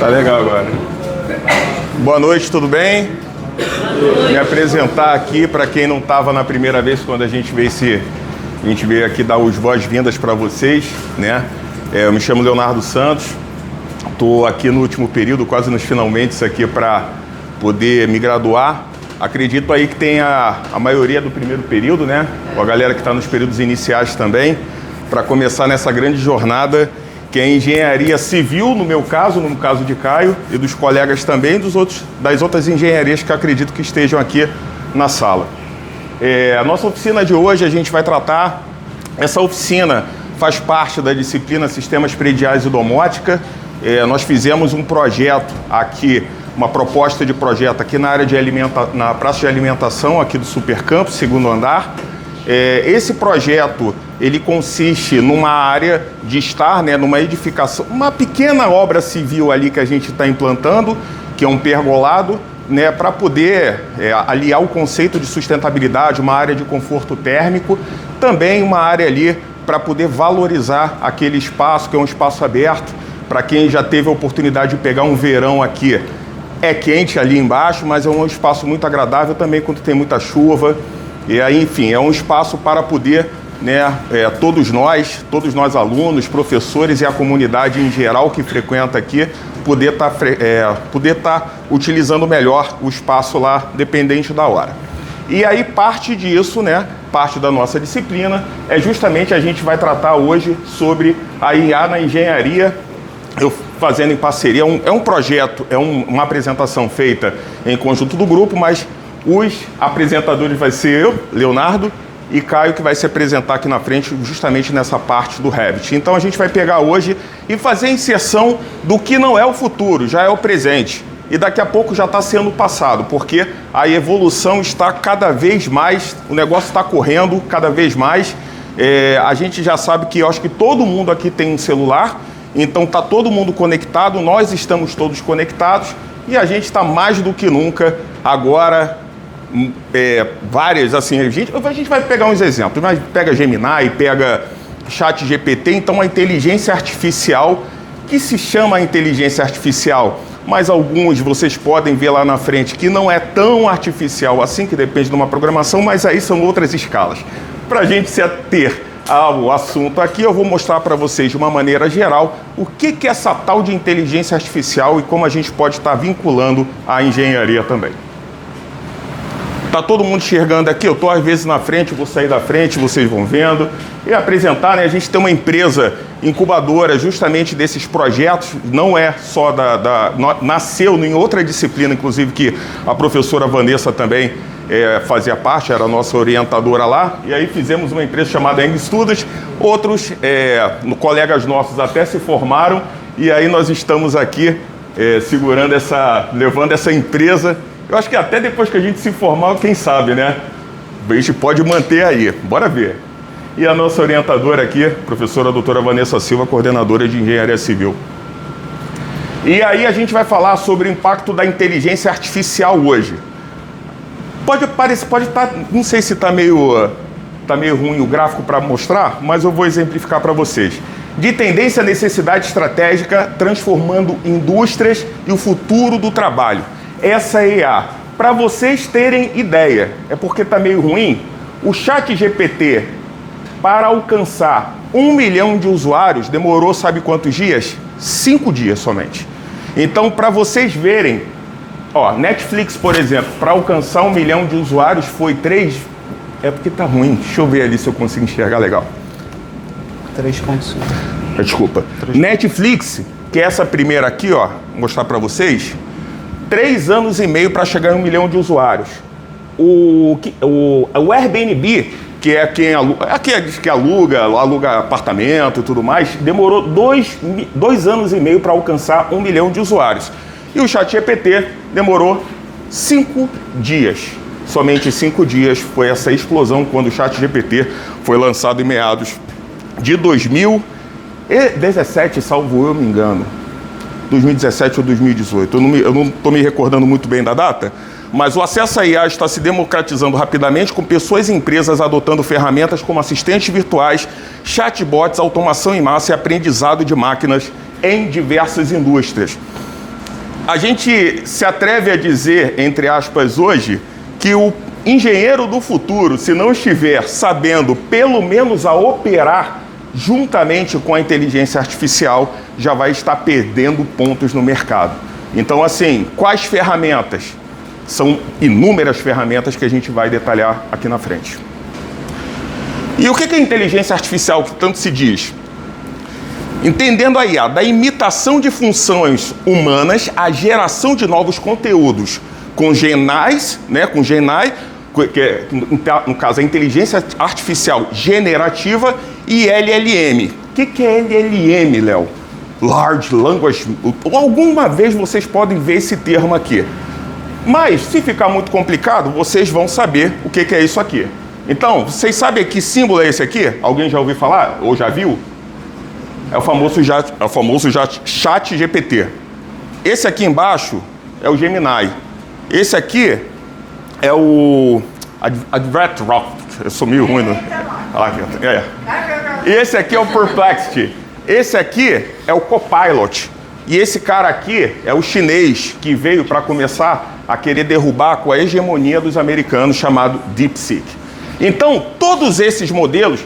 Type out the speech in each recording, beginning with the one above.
Tá legal agora. Boa noite, tudo bem? Me apresentar aqui para quem não estava na primeira vez quando a gente veio aqui dar as boas-vindas para vocês, né? Eu me chamo Leonardo Santos, estou aqui no último período, quase nos finalmente aqui para poder me graduar. Acredito aí que tem a maioria do primeiro período, né? A galera que está nos períodos iniciais também, para começar nessa grande jornada que é engenharia civil, no meu caso, no caso de Caio, e dos colegas também, das outras engenharias que acredito que estejam aqui na sala. A nossa oficina de hoje, a gente vai tratar, essa oficina faz parte da disciplina Sistemas Prediais e Domótica. Nós fizemos um projeto aqui, uma proposta de projeto aqui na área na praça de alimentação aqui do Supercampus, segundo andar. Esse projeto, ele consiste numa área de estar, né, numa edificação, uma pequena obra civil ali que a gente está implantando, que é um pergolado, né, para poder aliar o conceito de sustentabilidade, uma área de conforto térmico, também uma área ali para poder valorizar aquele espaço, que é um espaço aberto. Para quem já teve a oportunidade de pegar um verão aqui, é quente ali embaixo, mas é um espaço muito agradável também quando tem muita chuva. E aí, enfim, é um espaço para poder, né, todos nós alunos, professores e a comunidade em geral que frequenta aqui, poder tá utilizando melhor o espaço lá, dependente da hora. E aí parte disso, né, parte da nossa disciplina, é justamente a gente vai tratar hoje sobre a IA na engenharia, eu fazendo em parceria, é um projeto, uma apresentação feita em conjunto do grupo, mas os apresentadores vai ser eu, Leonardo, e Caio, que vai se apresentar aqui na frente justamente nessa parte do Revit. Então a gente vai pegar hoje e fazer a inserção do que não é o futuro, já é o presente. E daqui a pouco já está sendo passado, porque a evolução está cada vez mais, o negócio está correndo cada vez mais. A gente já sabe que eu acho que todo mundo aqui tem um celular, então está todo mundo conectado, nós estamos todos conectados e a gente está mais do que nunca agora. Várias, assim, a gente vai pegar uns exemplos, mas pega Gemini, pega ChatGPT, então a inteligência artificial, que se chama inteligência artificial, mas alguns vocês podem ver lá na frente que não é tão artificial assim, que depende de uma programação, mas aí são outras escalas. Para a gente se ater ao assunto aqui, eu vou mostrar para vocês de uma maneira geral o que é essa tal de inteligência artificial e como a gente pode estar vinculando à engenharia também. Tá todo mundo enxergando aqui, eu estou às vezes na frente, vou sair da frente, vocês vão vendo. E apresentar, né, a gente tem uma empresa incubadora justamente desses projetos, não é só nasceu em outra disciplina, inclusive que a professora Vanessa também fazia parte, era a nossa orientadora lá. E aí fizemos uma empresa chamada Eng Studios, outros colegas nossos até se formaram, e aí nós estamos aqui levando essa empresa. Eu acho que até depois que a gente se formar, quem sabe, né? A gente pode manter aí. Bora ver. E a nossa orientadora aqui, professora doutora Vanessa Silva, coordenadora de Engenharia Civil. E aí a gente vai falar sobre o impacto da inteligência artificial hoje. Pode estar, não sei se está meio ruim o gráfico para mostrar, mas eu vou exemplificar para vocês. De tendência à necessidade estratégica, transformando indústrias e o futuro do trabalho. Essa é a IA. Para vocês terem ideia, é porque está meio ruim, o ChatGPT, para alcançar 1 milhão de usuários, demorou sabe quantos dias? 5 dias somente. Então, para vocês verem, Netflix, por exemplo, para alcançar 1 milhão de usuários foi 3... É porque está ruim, deixa eu ver ali se eu consigo enxergar legal. 3.5. Desculpa. 3. Netflix, que é essa primeira aqui, vou mostrar para vocês, 3 anos e meio para chegar em 1 milhão de usuários. O Airbnb, que é quem aluga apartamento e tudo mais, demorou 2 anos e meio para alcançar 1 milhão de usuários. E o ChatGPT demorou 5 dias. Somente 5 dias foi essa explosão quando o ChatGPT foi lançado em meados de 2017, salvo eu me engano. 2017 ou 2018, eu não estou me recordando muito bem da data, mas o acesso à IA está se democratizando rapidamente, com pessoas e empresas adotando ferramentas como assistentes virtuais, chatbots, automação em massa e aprendizado de máquinas em diversas indústrias. A gente se atreve a dizer, entre aspas, hoje, que o engenheiro do futuro, se não estiver sabendo pelo menos a operar juntamente com a inteligência artificial, já vai estar perdendo pontos no mercado. Então, assim, quais ferramentas? São inúmeras ferramentas que a gente vai detalhar aqui na frente. E o que é inteligência artificial, que tanto se diz? Entendendo a IA, da imitação de funções humanas à geração de novos conteúdos, com GenAIs, né, com GenAI, que no caso a inteligência artificial generativa, e LLM. O que é LLM, Léo? Large Language... Alguma vez vocês podem ver esse termo aqui. Mas, se ficar muito complicado, vocês vão saber o que é isso aqui. Então, vocês sabem que símbolo é esse aqui? Alguém já ouviu falar? Ou já viu? É o famoso chat GPT. Esse aqui embaixo é o Gemini. Esse aqui é o Advetrock. Eu sou meio ruim. E esse aqui é o Perplexity. Esse aqui é o Copilot. E esse cara aqui é o chinês que veio para começar a querer derrubar com a hegemonia dos americanos, chamado DeepSeek. Então, todos esses modelos,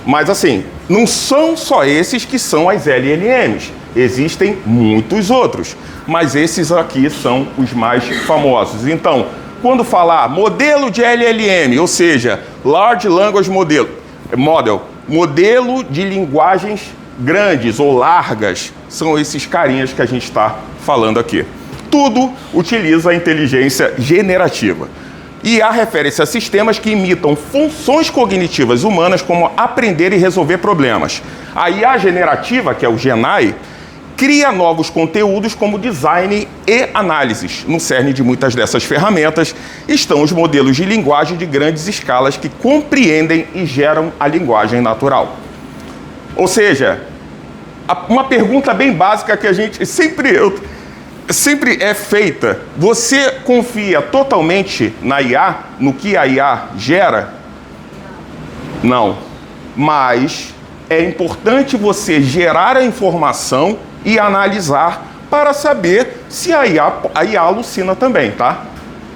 mas assim, não são só esses que são as LLMs. Existem muitos outros, mas esses aqui são os mais famosos. Então, quando falar modelo de LLM, ou seja, Large Language Model, modelo de linguagens grandes ou largas, são esses carinhas que a gente está falando aqui. Tudo utiliza a inteligência generativa. IA refere-se a sistemas que imitam funções cognitivas humanas, como aprender e resolver problemas. A IA generativa, que é o GenAI, cria novos conteúdos como design e análises. No cerne de muitas dessas ferramentas estão os modelos de linguagem de grandes escalas que compreendem e geram a linguagem natural. Ou seja, uma pergunta bem básica que a gente sempre é feita: você confia totalmente na IA, no que a IA gera? Não. Mas é importante você gerar a informação e analisar para saber se a IA alucina também, tá?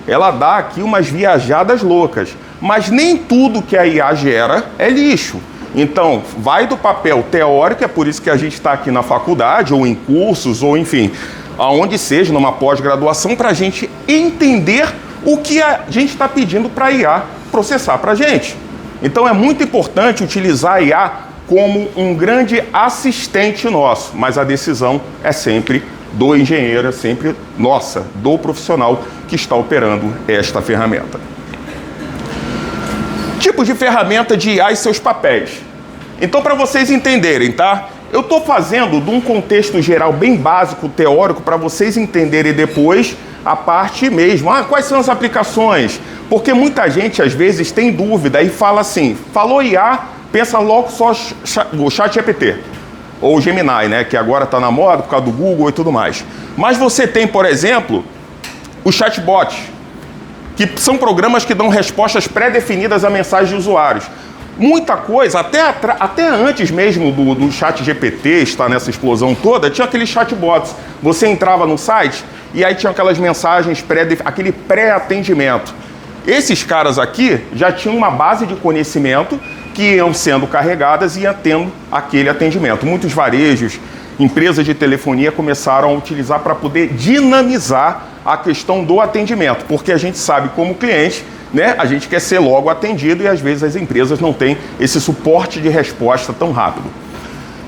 Ela dá aqui umas viajadas loucas, mas nem tudo que a IA gera é lixo. Então, vai do papel teórico, é por isso que a gente está aqui na faculdade, ou em cursos, ou enfim, aonde seja, numa pós-graduação, para a gente entender o que a gente está pedindo para a IA processar para a gente. Então, é muito importante utilizar a IA como um grande assistente nosso, mas a decisão é sempre do engenheiro, é sempre nossa, do profissional que está operando esta ferramenta. Tipos de ferramenta de IA e seus papéis. Então, para vocês entenderem, tá? Eu estou fazendo de um contexto geral bem básico, teórico, para vocês entenderem depois a parte mesmo. Quais são as aplicações? Porque muita gente, às vezes, tem dúvida e fala assim, falou IA, pensa logo só o ChatGPT, ou o Gemini, né? Que agora está na moda por causa do Google e tudo mais. Mas você tem, por exemplo, o chatbot, que são programas que dão respostas pré-definidas a mensagens de usuários. Muita coisa, até antes mesmo do ChatGPT estar nessa explosão toda, tinha aqueles chatbots. Você entrava no site e aí tinha aquelas mensagens, aquele pré-atendimento. Esses caras aqui já tinham uma base de conhecimento que iam sendo carregadas e iam tendo aquele atendimento. Muitos varejos, empresas de telefonia começaram a utilizar para poder dinamizar a questão do atendimento, porque a gente sabe como cliente, né, a gente quer ser logo atendido e às vezes as empresas não têm esse suporte de resposta tão rápido.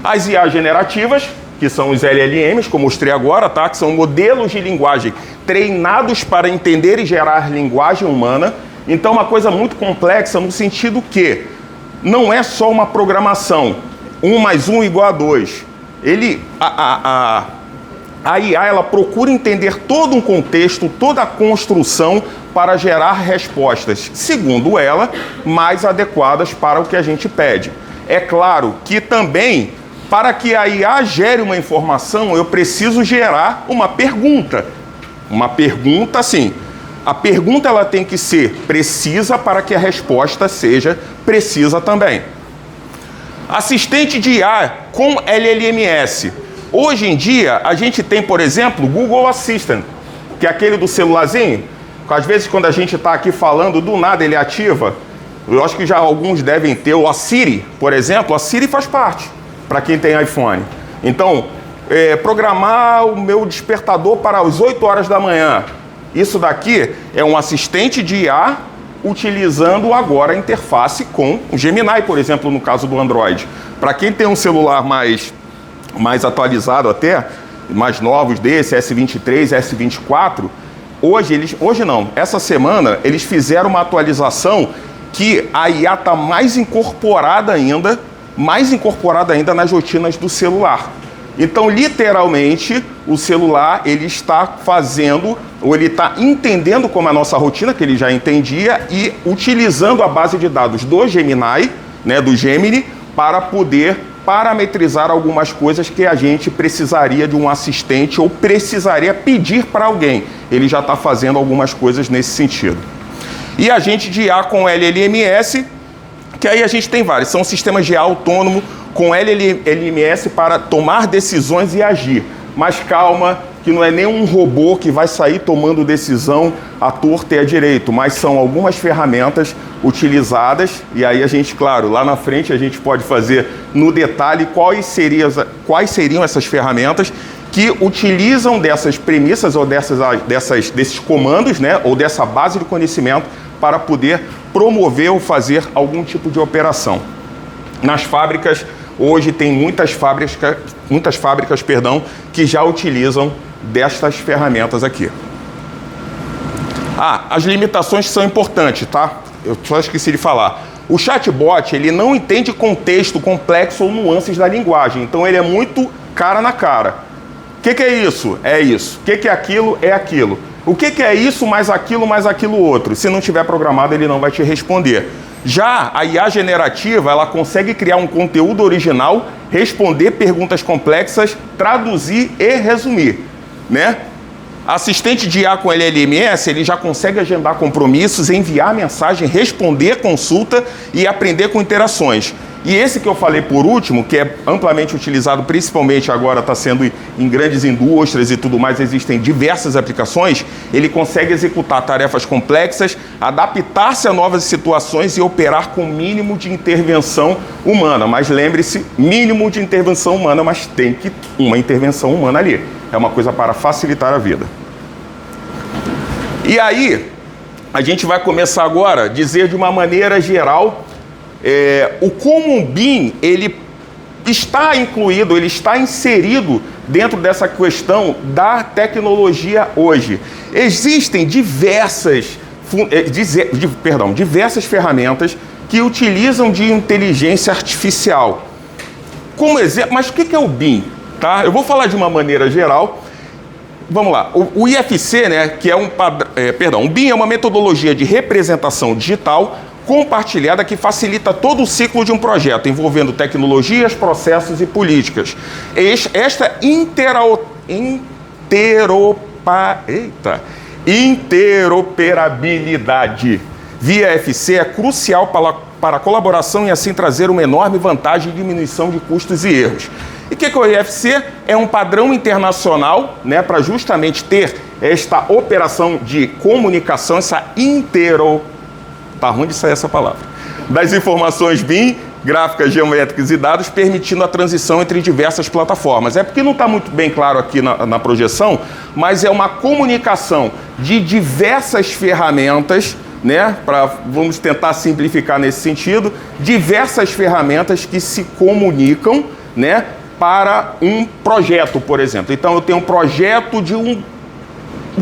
As IA generativas, que são os LLMs, que eu mostrei agora, tá? Que são modelos de linguagem treinados para entender e gerar linguagem humana. Então, uma coisa muito complexa no sentido que não é só uma programação, 1 mais 1 igual a 2. A IA, ela procura entender todo um contexto, toda a construção para gerar respostas, segundo ela, mais adequadas para o que a gente pede. É claro que também, para que a IA gere uma informação, eu preciso gerar uma pergunta. Uma pergunta, assim, a pergunta ela tem que ser precisa para que a resposta seja precisa também. Assistente de IA com LLMS. Hoje em dia, a gente tem, por exemplo, o Google Assistant, que é aquele do celularzinho, que às vezes quando a gente está aqui falando, do nada ele ativa. Eu acho que já alguns devem ter. A Siri, por exemplo, a Siri faz parte, para quem tem iPhone. Então, programar o meu despertador para as 8 horas da manhã. Isso daqui é um assistente de IA utilizando agora a interface com o Gemini, por exemplo, no caso do Android. Para quem tem um celular mais atualizado até, mais novos desse, S23, S24, essa semana, eles fizeram uma atualização que a IA está mais incorporada ainda nas rotinas do celular. Então, literalmente, o celular, ele está fazendo, ou ele está entendendo como a nossa rotina, que ele já entendia, e utilizando a base de dados do Gemini, né, do Gemini, para poder parametrizar algumas coisas que a gente precisaria de um assistente ou precisaria pedir para alguém. Ele já está fazendo algumas coisas nesse sentido. E agente de IA com LLMS, que aí a gente tem vários, são sistemas de IA autônomo com LLMS para tomar decisões e agir. Mas calma, que não é nenhum robô que vai sair tomando decisão à torta e à direito, mas são algumas ferramentas utilizadas, e aí a gente, claro, lá na frente a gente pode fazer no detalhe quais seriam essas ferramentas que utilizam dessas premissas ou desses comandos, né, ou dessa base de conhecimento para poder promover ou fazer algum tipo de operação. Nas fábricas, hoje tem muitas fábricas, que já utilizam destas ferramentas aqui. As limitações são importantes, tá? Eu só esqueci de falar. O chatbot, ele não entende contexto complexo ou nuances da linguagem, então ele é muito cara na cara. O que é isso? É isso. O que é aquilo? É aquilo. O que é isso mais aquilo outro? Se não tiver programado, ele não vai te responder. Já a IA generativa, ela consegue criar um conteúdo original, responder perguntas complexas, traduzir e resumir, né? Assistente de IA com LLMS, ele já consegue agendar compromissos, enviar mensagem, responder consulta e aprender com interações. E esse que eu falei por último, que é amplamente utilizado, principalmente agora está sendo em grandes indústrias e tudo mais, existem diversas aplicações, ele consegue executar tarefas complexas, adaptar-se a novas situações e operar com mínimo de intervenção humana. Mas lembre-se, mínimo de intervenção humana, mas tem que uma intervenção humana ali. É uma coisa para facilitar a vida. E aí, a gente vai começar agora a dizer de uma maneira geral o como o BIM, ele está incluído, ele está inserido dentro dessa questão da tecnologia hoje. Existem diversas ferramentas que utilizam de inteligência artificial. Como exemplo, mas o que é o BIM? Tá? Eu vou falar de uma maneira geral. Vamos lá. O IFC, né, que é o BIM é uma metodologia de representação digital compartilhada que facilita todo o ciclo de um projeto, envolvendo tecnologias, processos e políticas. Esta interoperabilidade via IFC é crucial para a colaboração e assim trazer uma enorme vantagem de diminuição de custos e erros. E o que é o IFC? É um padrão internacional, né, para justamente ter esta operação de comunicação, essa tá ruim de sair essa palavra, das informações BIM, gráficas, geométricas e dados, permitindo a transição entre diversas plataformas. É porque não está muito bem claro aqui na projeção, mas é uma comunicação de diversas ferramentas, né? Vamos tentar simplificar nesse sentido, diversas ferramentas que se comunicam, né, para um projeto, por exemplo. Então, eu tenho um projeto de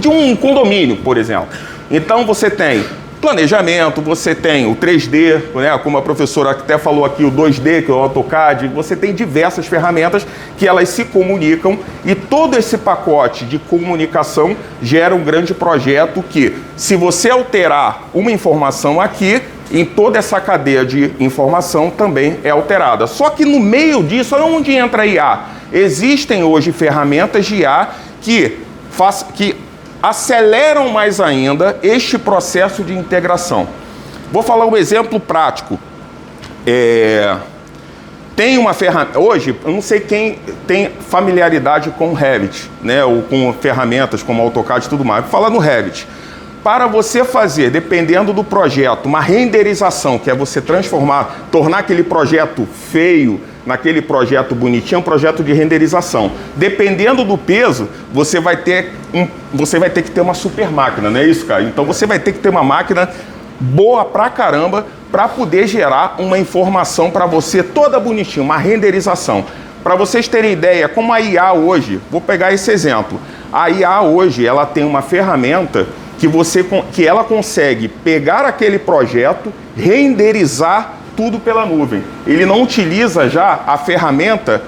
um condomínio, por exemplo. Então, você tem planejamento, você tem o 3D, né, como a professora até falou aqui, o 2D, que é o AutoCAD, você tem diversas ferramentas que elas se comunicam e todo esse pacote de comunicação gera um grande projeto que, se você alterar uma informação aqui, em toda essa cadeia de informação também é alterada. Só que no meio disso, onde entra a IA? Existem hoje ferramentas de IA que aceleram mais ainda este processo de integração. Vou falar um exemplo prático. tem uma ferramenta... Hoje, eu não sei quem tem familiaridade com o Revit, né? Ou com ferramentas como AutoCAD e tudo mais. Vou falar no Revit. Para você fazer, dependendo do projeto, uma renderização, que é você transformar, tornar aquele projeto feio naquele projeto bonitinho, é um projeto de renderização. Dependendo do peso, você vai ter que ter uma super máquina, não é isso, cara? Então você vai ter que ter uma máquina boa pra caramba para poder gerar uma informação para você toda bonitinha, uma renderização. Para vocês terem ideia, como a IA hoje, vou pegar esse exemplo. A IA hoje, ela tem uma ferramenta que ela consegue pegar aquele projeto, renderizar tudo pela nuvem. Ele não utiliza já a ferramenta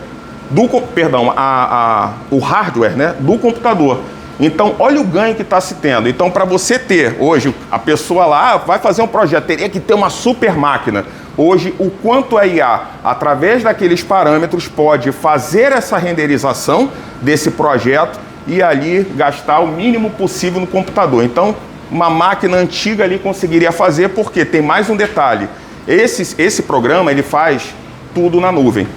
o hardware, né, do computador. Então, olha o ganho que está se tendo. Então, para você ter, hoje, a pessoa lá vai fazer um projeto, teria que ter uma super máquina. Hoje, o quanto a IA, através daqueles parâmetros, pode fazer essa renderização desse projeto e ali gastar o mínimo possível no computador. Então, uma máquina antiga ali conseguiria fazer, porque tem mais um detalhe. Esse programa, ele faz tudo na nuvem,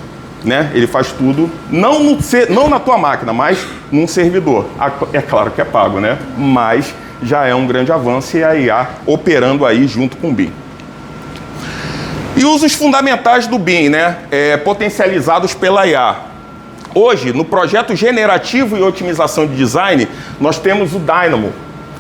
né? Ele faz tudo, não na tua máquina, mas num servidor. É claro que é pago, né? Mas já é um grande avanço e a IA operando aí junto com o BIM. E usos fundamentais do BIM, né? Potencializados pela IA. Hoje, no projeto generativo e otimização de design, nós temos o Dynamo.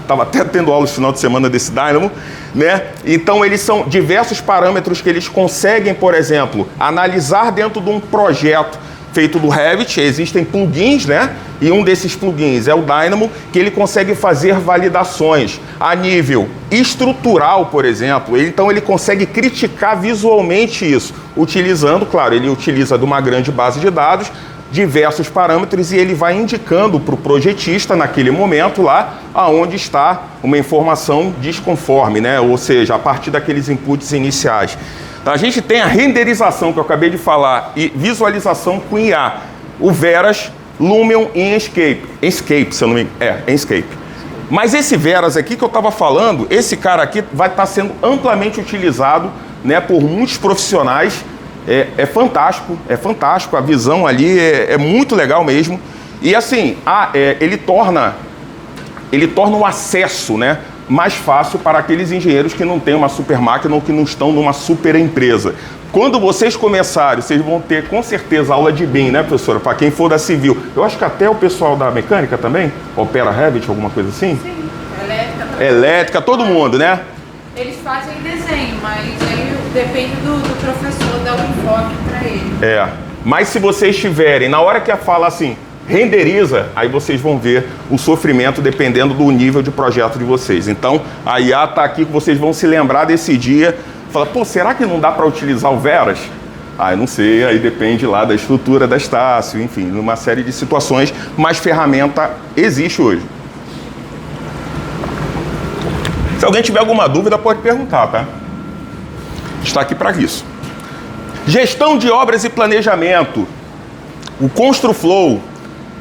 Estava até tendo aula no final de semana desse Dynamo, né? Então, eles são diversos parâmetros que eles conseguem, por exemplo, analisar dentro de um projeto feito do Revit. Existem plugins, né? E um desses plugins é o Dynamo, que ele consegue fazer validações a nível estrutural, por exemplo. Então, ele consegue criticar visualmente isso, utilizando, claro, ele utiliza de uma grande base de dados, diversos parâmetros, e ele vai indicando para o projetista naquele momento lá aonde está uma informação desconforme, né? Ou seja, a partir daqueles inputs iniciais. A gente tem a renderização que eu acabei de falar e visualização com IA. O Veras, Lumion e Enscape, se eu não me engano. Enscape. Mas esse Veras aqui que eu estava falando, esse cara aqui vai estar sendo amplamente utilizado, né, por muitos profissionais. É fantástico, a visão ali é muito legal mesmo. E assim, ele torna o acesso, né, mais fácil para aqueles engenheiros que não têm uma super máquina ou que não estão numa super empresa. Quando vocês começarem, vocês vão ter com certeza aula de BIM, né, professora? Para quem for da civil. Eu acho que até o pessoal da mecânica também opera Revit, alguma coisa assim? Sim, elétrica, todo mundo, né? Eles fazem desenho, mas aí depende do professor dar um enfoque para ele. Mas se vocês tiverem, na hora que a fala assim, renderiza, aí vocês vão ver o sofrimento dependendo do nível de projeto de vocês. Então, a IA está aqui, que vocês vão se lembrar desse dia. Fala, pô, será que não dá para utilizar o Veras? Eu não sei, aí depende lá da estrutura da Estácio, enfim, numa série de situações, mas ferramenta existe hoje. Se alguém tiver alguma dúvida, pode perguntar, tá? Está aqui para isso. Gestão de obras e planejamento. O ConstruFlow.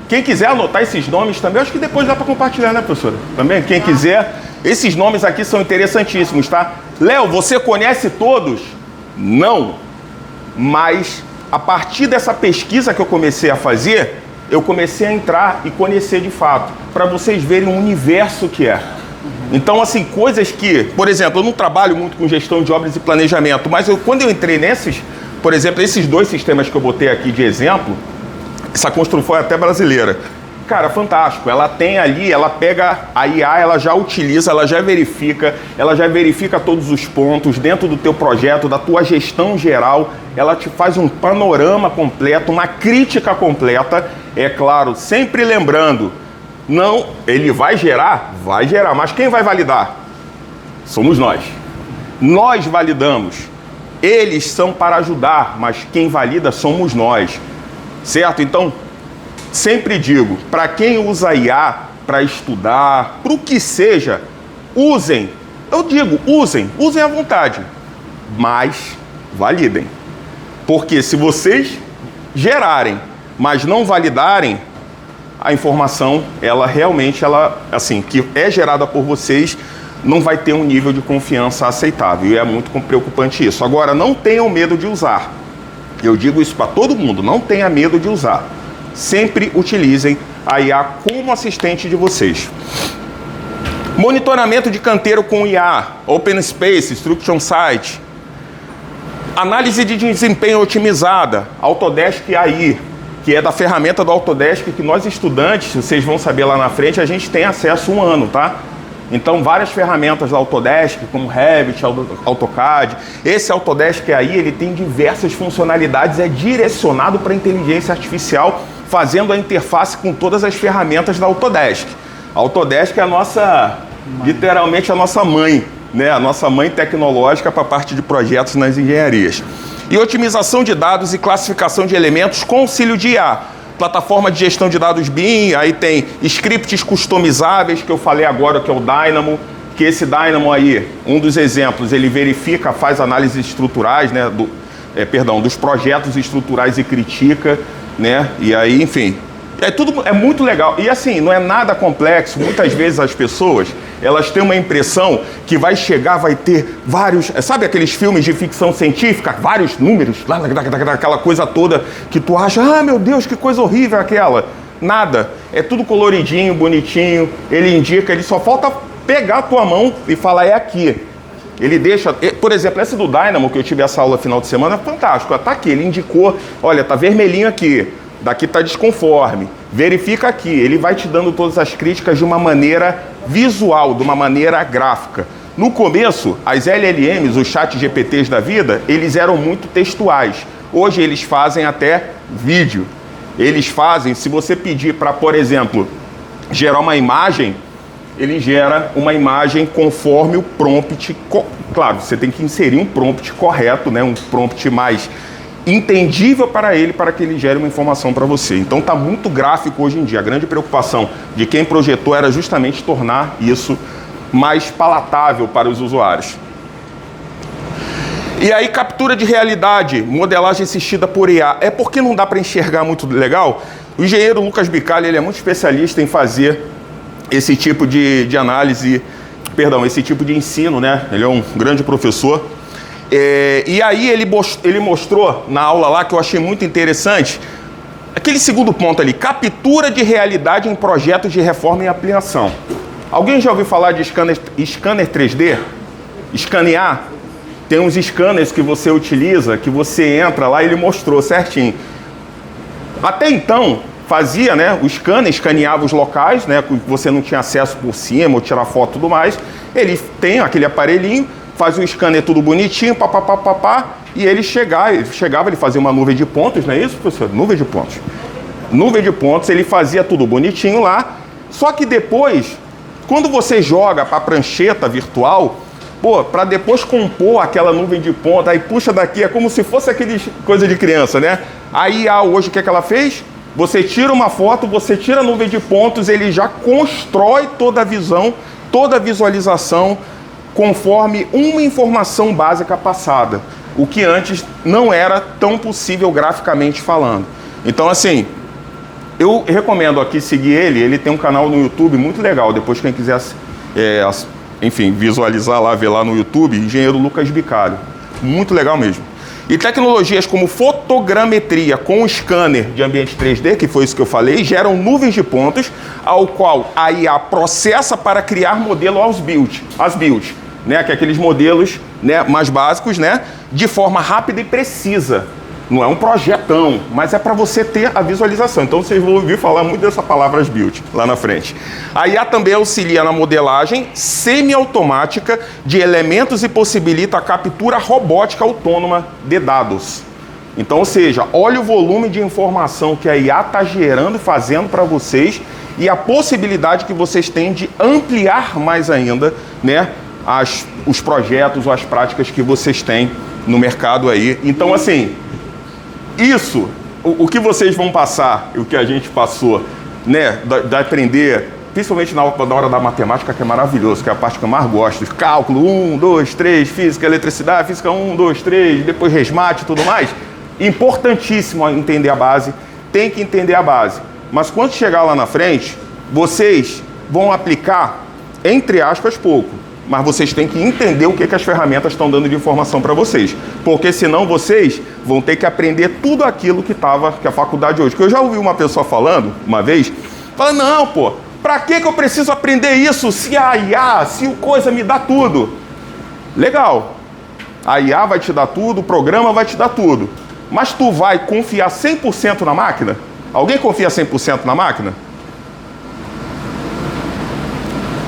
Quem quiser anotar esses nomes também, acho que depois dá para compartilhar, né, professora? Também, quem quiser. Esses nomes aqui são interessantíssimos, tá? Léo, você conhece todos? Não. Mas, a partir dessa pesquisa que eu comecei a fazer, eu comecei a entrar e conhecer de fato, para vocês verem o universo que é. Então, assim, coisas que, por exemplo, eu não trabalho muito com gestão de obras e planejamento, mas quando eu entrei nesses, por exemplo, esses dois sistemas que eu botei aqui de exemplo, essa construção é até brasileira. Cara, fantástico. Ela tem ali, ela pega a IA, ela já utiliza, ela já verifica todos os pontos dentro do teu projeto, da tua gestão geral. Ela te faz um panorama completo, uma crítica completa. É claro, sempre lembrando, não, ele vai gerar, mas quem vai validar? Somos nós. Nós validamos. Eles são para ajudar, mas quem valida somos nós. Certo? Então, sempre digo, para quem usa IA para estudar, para o que seja, usem. Eu digo, usem à vontade, mas validem. Porque se vocês gerarem, mas não validarem, a informação, ela realmente, assim, que é gerada por vocês, não vai ter um nível de confiança aceitável. E é muito preocupante isso. Agora, não tenham medo de usar. Eu digo isso para todo mundo, não tenha medo de usar. Sempre utilizem a IA como assistente de vocês. Monitoramento de canteiro com IA, Open Space, Instruction Site. Análise de desempenho otimizada, Autodesk AI, que é da ferramenta do Autodesk que nós estudantes, vocês vão saber lá na frente, a gente tem acesso 1 ano, tá? Então, várias ferramentas da Autodesk, como Revit, AutoCAD. Esse Autodesk AI, ele tem diversas funcionalidades, é direcionado para a inteligência artificial, fazendo a interface com todas as ferramentas da Autodesk. A Autodesk é a nossa, literalmente a nossa mãe, né? A nossa mãe tecnológica para a parte de projetos nas engenharias. E otimização de dados e classificação de elementos com auxílio de IA. Plataforma de gestão de dados BIM, aí tem scripts customizáveis, que eu falei agora, que é o Dynamo, que esse Dynamo aí, um dos exemplos, ele verifica, faz análises estruturais, né, dos projetos estruturais e critica, né, e aí, enfim, tudo é muito legal. E assim, não é nada complexo. Muitas vezes as pessoas, elas têm uma impressão que vai chegar, vai ter vários... Sabe aqueles filmes de ficção científica? Vários números, aquela coisa toda que tu acha, ah, meu Deus, que coisa horrível aquela. Nada. É tudo coloridinho, bonitinho. Ele indica, ele só falta pegar a tua mão e falar, é aqui. Ele deixa... Por exemplo, essa do Dynamo, que eu tive essa aula final de semana, é fantástico. Tá aqui, ele indicou, olha, tá vermelhinho aqui. Daqui está desconforme, verifica aqui, ele vai te dando todas as críticas de uma maneira visual, de uma maneira gráfica. No começo, as LLMs, os chat GPTs da vida, eles eram muito textuais. Hoje eles fazem até vídeo. Eles fazem, se você pedir para, por exemplo, gerar uma imagem, ele gera uma imagem conforme o prompt. Claro, você tem que inserir um prompt correto, né? Um prompt mais entendível para ele, para que ele gere uma informação para você. Então está muito gráfico hoje em dia. A grande preocupação de quem projetou era justamente tornar isso mais palatável para os usuários. E aí, captura de realidade, modelagem assistida por IA. É porque não dá para enxergar muito legal? O engenheiro Lucas Bicalho, ele é muito especialista em fazer esse tipo de análise, esse tipo de ensino, né? Ele é um grande professor. E aí ele mostrou na aula lá, que eu achei muito interessante, aquele segundo ponto ali, captura de realidade em projetos de reforma e ampliação. Alguém já ouviu falar de scanner 3D? Escanear? Tem uns scanners que você utiliza, que você entra lá e ele mostrou certinho. Até então, fazia, né? O scanner escaneava os locais, né? Que você não tinha acesso por cima, ou tirar foto e tudo mais. Ele tem aquele aparelhinho, faz o scanner tudo bonitinho, e ele chegava, ele fazia uma nuvem de pontos, não é isso, professor? Nuvem de pontos. Nuvem de pontos, ele fazia tudo bonitinho lá, só que depois, quando você joga para a prancheta virtual, para depois compor aquela nuvem de pontos, aí puxa daqui, é como se fosse aquele coisa de criança, né? Aí hoje o que ela fez? Você tira uma foto, você tira a nuvem de pontos, ele já constrói toda a visão, toda a visualização, conforme uma informação básica passada, o que antes não era tão possível graficamente falando. Então, assim, eu recomendo aqui seguir ele tem um canal no YouTube muito legal, depois quem quiser, enfim, visualizar lá, ver lá no YouTube, Engenheiro Lucas Bicalho, muito legal mesmo. E tecnologias como fotogrametria com scanner de ambiente 3D, que foi isso que eu falei, geram nuvens de pontos, ao qual a IA processa para criar modelo as builds, né, que é aqueles modelos, né, mais básicos, né, de forma rápida e precisa. Não é um projetão, mas é para você ter a visualização. Então vocês vão ouvir falar muito dessa palavra as build lá na frente. A IA também auxilia na modelagem semiautomática de elementos e possibilita a captura robótica autônoma de dados. Então, ou seja, olha o volume de informação que a IA está gerando e fazendo para vocês e a possibilidade que vocês têm de ampliar mais ainda, né, os projetos ou as práticas que vocês têm no mercado aí. Então, assim, isso, o que vocês vão passar, o que a gente passou, né, de aprender, principalmente na hora da matemática, que é maravilhoso, que é a parte que eu mais gosto, cálculo 1, 2, 3, física, eletricidade, física 1, 2, 3, depois resmate e tudo mais, importantíssimo entender a base, tem que entender a base. Mas quando chegar lá na frente, vocês vão aplicar, entre aspas, pouco. mas vocês têm que entender o que as ferramentas estão dando de informação para vocês. Porque senão vocês vão ter que aprender tudo aquilo que a faculdade hoje. Porque eu já ouvi uma pessoa falando, uma vez, falando, não, pô, pra que eu preciso aprender isso se a IA, se o coisa me dá tudo? Legal. A IA vai te dar tudo, o programa vai te dar tudo. Mas tu vai confiar 100% na máquina? Alguém confia 100% na máquina?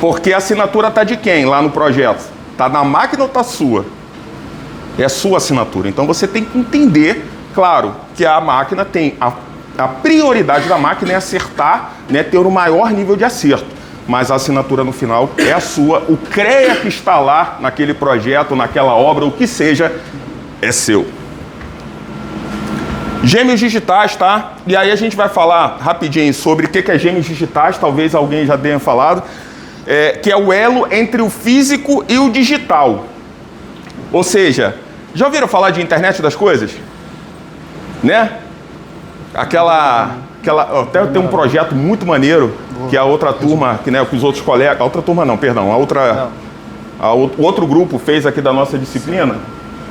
Porque a assinatura está de quem lá no projeto? Está na máquina ou está sua? É sua assinatura. Então você tem que entender, claro, que a máquina tem... A prioridade da máquina é acertar, né, ter o maior nível de acerto. Mas a assinatura no final é a sua. O CREA que está lá naquele projeto, naquela obra, o que seja, é seu. Gêmeos digitais, tá? E aí a gente vai falar rapidinho sobre o que é gêmeos digitais, talvez alguém já tenha falado, que é o elo entre o físico e o digital. Ou seja, já ouviram falar de internet das coisas? Né? Até tem um projeto muito maneiro que a outra turma, que, né, que os outros colegas, a outra turma não, perdão, o outro grupo fez aqui da nossa disciplina.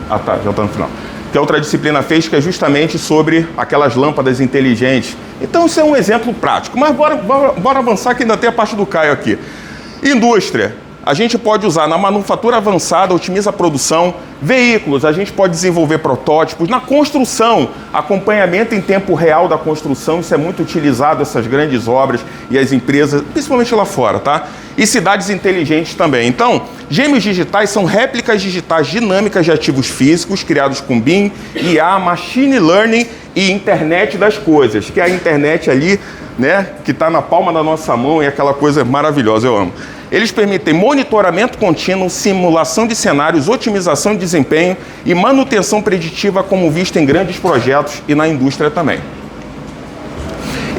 Ah tá, já está no final. Que a outra disciplina fez, que é justamente sobre aquelas lâmpadas inteligentes. Então isso é um exemplo prático. Mas bora avançar, que ainda tem a parte do Caio aqui. Indústria. A gente pode usar na manufatura avançada, otimiza a produção. Veículos, a gente pode desenvolver protótipos. Na construção, acompanhamento em tempo real da construção, isso é muito utilizado, essas grandes obras e as empresas, principalmente lá fora, tá? E cidades inteligentes também. Então, gêmeos digitais são réplicas digitais dinâmicas de ativos físicos, criados com BIM, IA, Machine Learning e Internet das Coisas, que é a internet ali, né, que está na palma da nossa mão e aquela coisa maravilhosa, eu amo. Eles permitem monitoramento contínuo, simulação de cenários, otimização de desempenho e manutenção preditiva, como visto em grandes projetos e na indústria também.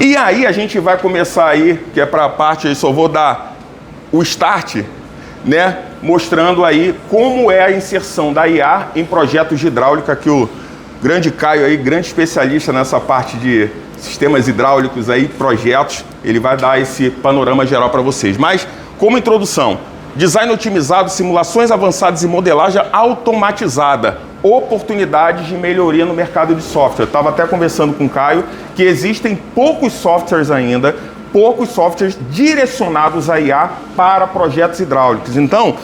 E aí a gente vai começar aí, que é para a parte, eu só vou dar o start, né, mostrando aí como é a inserção da IA em projetos de hidráulica, que o grande Caio aí, grande especialista nessa parte de sistemas hidráulicos aí, projetos, ele vai dar esse panorama geral para vocês. Mas, como introdução, design otimizado, simulações avançadas e modelagem automatizada, oportunidades de melhoria no mercado de software. Eu estava até conversando com o Caio que existem poucos softwares ainda, poucos softwares direcionados a IA para projetos hidráulicos. Então,